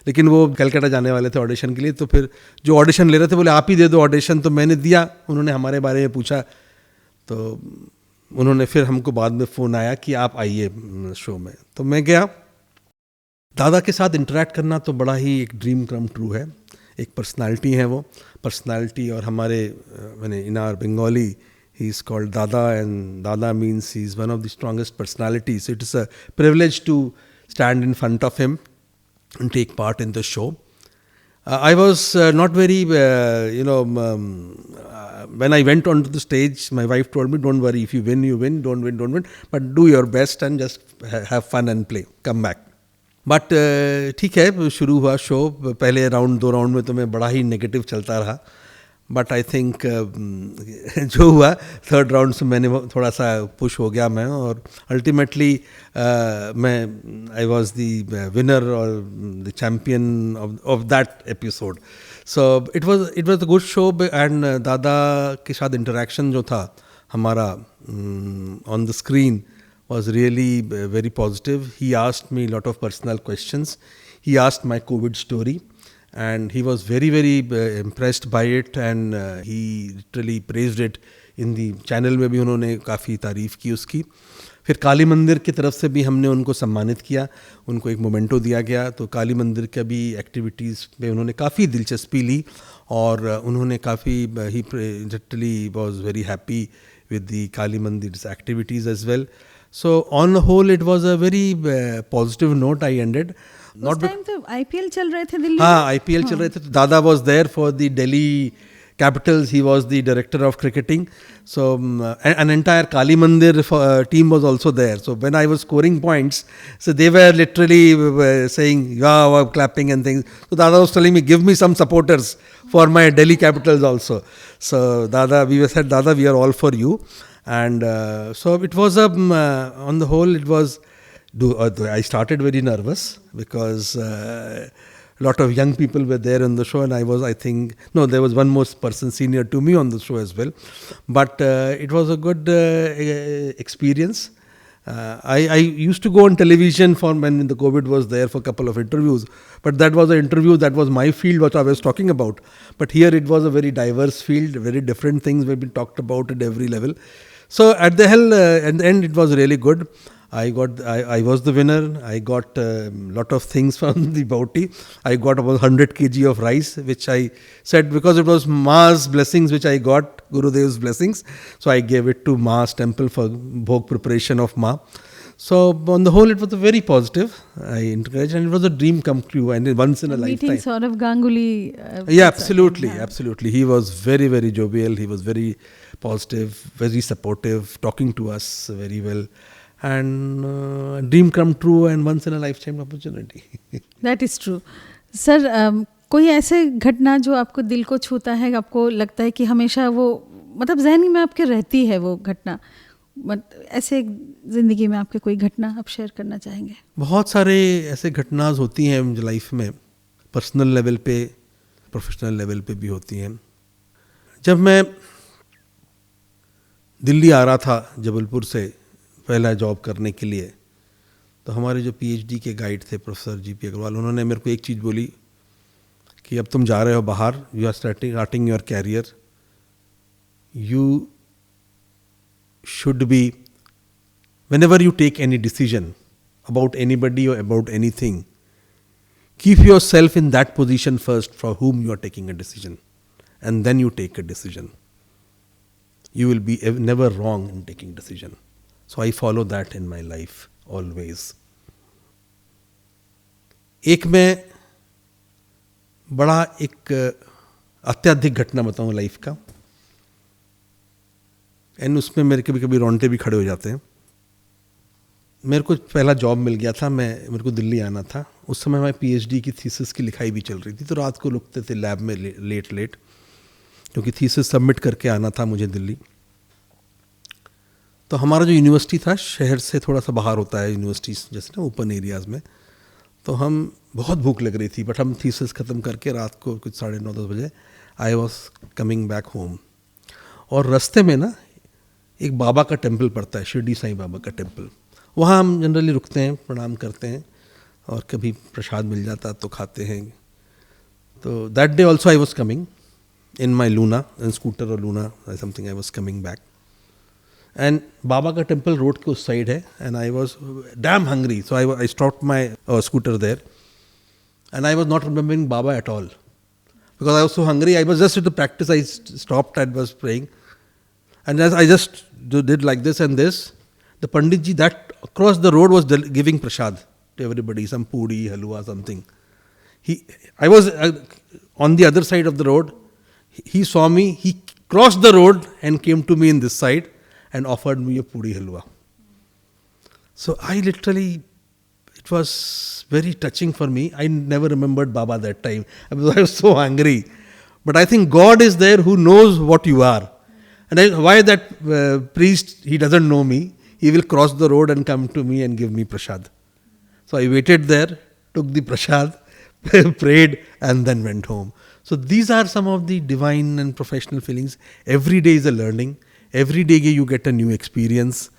लेकिन वो कलकत्ता जाने वाले थे ऑडिशन के लिए। तो फिर जो ऑडिशन ले रहे थे बोले आप ही दे दो ऑडिशन, तो मैंने दिया। उन्होंने हमारे बारे में पूछा, तो उन्होंने फिर हमको बाद में फ़ोन आया कि आप आइए शो में, तो मैं गया। दादा के साथ इंटरेक्ट करना तो बड़ा ही एक ड्रीम कम ट्रू है। एक पर्सनालिटी है वो, पर्सनालिटी, और हमारे मैंने in our Bengali he is called Dada, and Dada means he is one of the strongest personalities. It is a privilege to stand in front of him and take part in the show. I was not very, when I went onto the stage, my wife told me, don't worry, if you win, you win, don't win, don't win, but do your best and just have fun and play, come back. But ठीक है, शुरू हुआ show. पहले round, 2 round में तो मैं बड़ा ही negative चलता रहा, बट आई थिंक जो हुआ 3rd राउंड से मैंने थोड़ा सा पुश हो गया मैं, और अल्टीमेटली मैं आई वाज द विनर और the champion of that episode. So it was a good show, and दादा के साथ इंटरेक्शन जो था हमारा on the screen was really very positive. He asked me a lot of personal questions. He asked my COVID story, and he was very, very impressed by it, and he literally praised it. in the channel में भी उन्होंने काफ़ी तारीफ़ की उसकी। फिर काली मंदिर की तरफ से भी हमने उनको सम्मानित किया, उनको एक मोमेंटो दिया गया। तो काली मंदिर का भी एक्टिविटीज़ पे उन्होंने काफ़ी दिलचस्पी ली, और उन्होंने काफ़ी ही literally was very happy with the Kali Mandir's activities as well. So on the whole, it was a very positive note I ended. उस टाइम तो IPL चल रहे थे दिल्ली में। हाँ, IPL चल रहे थे, तो दादा was there for the Delhi Capitals. He was the director of cricketing. So an entire Kali Mandir team was also there. So when I was scoring points, so they were literally saying, wow, clapping and things. So Dada was telling me, give me some supporters for my Delhi Capitals also. So Dada, we said, Dada, we are all for you. And so it was on the whole, it was, I started very nervous because a lot of young people were there on the show, and there was one more person senior to me on the show as well. But it was a good experience. I used to go on television for when the COVID was there for a couple of interviews, but that was an interview that was my field, what I was talking about. But here it was a very diverse field, very different things were being talked about at every level. So at the end, it was really good. I was the winner. I got a lot of things from the bounty. I got about 100 kg of rice, which I said because it was Ma's blessings, which I got, Gurudev's blessings. So I gave it to Ma's temple for bhog preparation of Ma. So on the whole, it was a very positive. I encouraged, and it was a dream come true, and once in a lifetime. Meeting Saurav Ganguly. Yeah, absolutely. He was very, very jovial. He was very positive, very supportive, talking to us very well. And dream come true and once in a lifetime opportunity. That is true. Sir, कोई ऐसे घटना जो आपको दिल को छूता है, आपको लगता है कि हमेशा वो मतलब जहन में आपके रहती है वो घटना, ऐसे ज़िंदगी में आपके कोई घटना आप शेयर करना चाहेंगे? बहुत सारे ऐसे घटनाएं होती हैं मुझे लाइफ में, पर्सनल लेवल पे, प्रोफेशनल लेवल पे भी होती हैं। जब मैं दिल्ली आ रहा था जबलपुर से पहला जॉब करने के लिए, तो हमारे जो PhD के गाइड थे प्रोफेसर GP अग्रवाल, उन्होंने मेरे को एक चीज़ बोली कि अब तुम जा रहे हो बाहर, you are starting your career, you should be, whenever you take any decision about anybody or about anything, keep yourself in that position first for whom you are taking a decision, and then you take a decision. You will be never wrong in taking decision. So I follow that in my life always. एक मैं बड़ा एक अत्यधिक घटना बताऊं life का, and उसमें मेरे कभी कभी रोंगटे भी खड़े हो जाते हैं। मेरे को पहला जॉब मिल गया था, मेरे को दिल्ली आना था। उस समय मैं पीएचडी की थीसिस की लिखाई भी चल रही थी, तो रात को रुकते थे लैब में लेट क्योंकि थीसिस सबमिट करके आना था मुझे दिल्ली। तो हमारा जो यूनिवर्सिटी था शहर से थोड़ा सा बाहर होता है यूनिवर्सिटीज़ जैसे ना ओपन एरियाज़ में। तो हम बहुत भूख लग रही थी, बट हम थीसिस ख़त्म करके रात को कुछ 9:30-10 बजे आई वॉज कमिंग बैक होम। और रास्ते में ना एक बाबा का टेम्पल पड़ता है, शिरडी साईं बाबा का टेम्पल। वहाँ हम जनरली रुकते हैं, प्रणाम करते हैं, और कभी प्रसाद मिल जाता तो खाते हैं। तो that day also I was coming in my Luna, in scooter और Luna something, I was coming back. And Baba का टेम्पल रोड के उस साइड है, and I was damn hungry, so I stopped my scooter there, and I was not remembering Baba at all because I was so hungry. I was just at the practice. I stopped and was praying, and as I just did like this and this, the Pandit ji that across the road was giving prasad to everybody, some puri, halwa, something. I was on the other side of the road. He saw me. He crossed the road and came to me in this side and offered me a puri halwa. So I literally, it was very touching for me. I never remembered Baba that time because I was so hungry. But I think God is there who knows what you are. And why that priest, he doesn't know me. He will cross the road and come to me and give me prasad. So I waited there, took the prasad, prayed, and then went home. So these are some of the divine and professional feelings. Every day is a learning. Every day you get a new experience.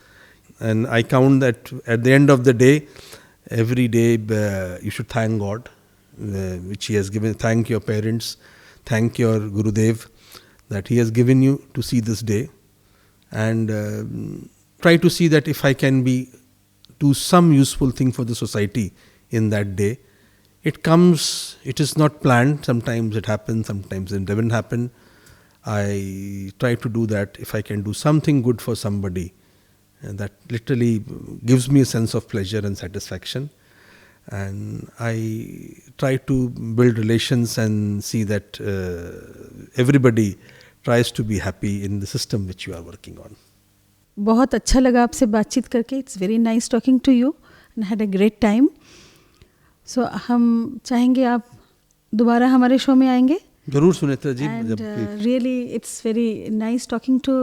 And I count that at the end of the day, every day you should thank God, which He has given. Thank your parents, thank your Gurudev that He has given you to see this day, and try to see that if I can do some useful thing for the society in that day. It comes, it is not planned, sometimes it happens, sometimes it doesn't happen. I try to do that if I can do something good for somebody. And that literally gives me a sense of pleasure and satisfaction. And I try to build relations and see that everybody tries to be happy in the system which you are working on. बहुत अच्छा लगा आपसे बातचीत करके. It's very nice talking to you and had a great time. So हम चाहेंगे आप दोबारा हमारे शो में आएंगे. जरूर सुनेत्रा जी. And really it's very nice talking to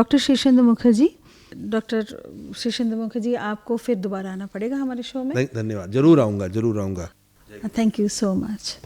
Dr. Srishendra Mukherjee. Doctor Srishendra Mukherjee, आपको फिर दोबारा आना पड़ेगा हमारे शो में. धन्यवाद. जरूर आऊँगा. Thank you so much.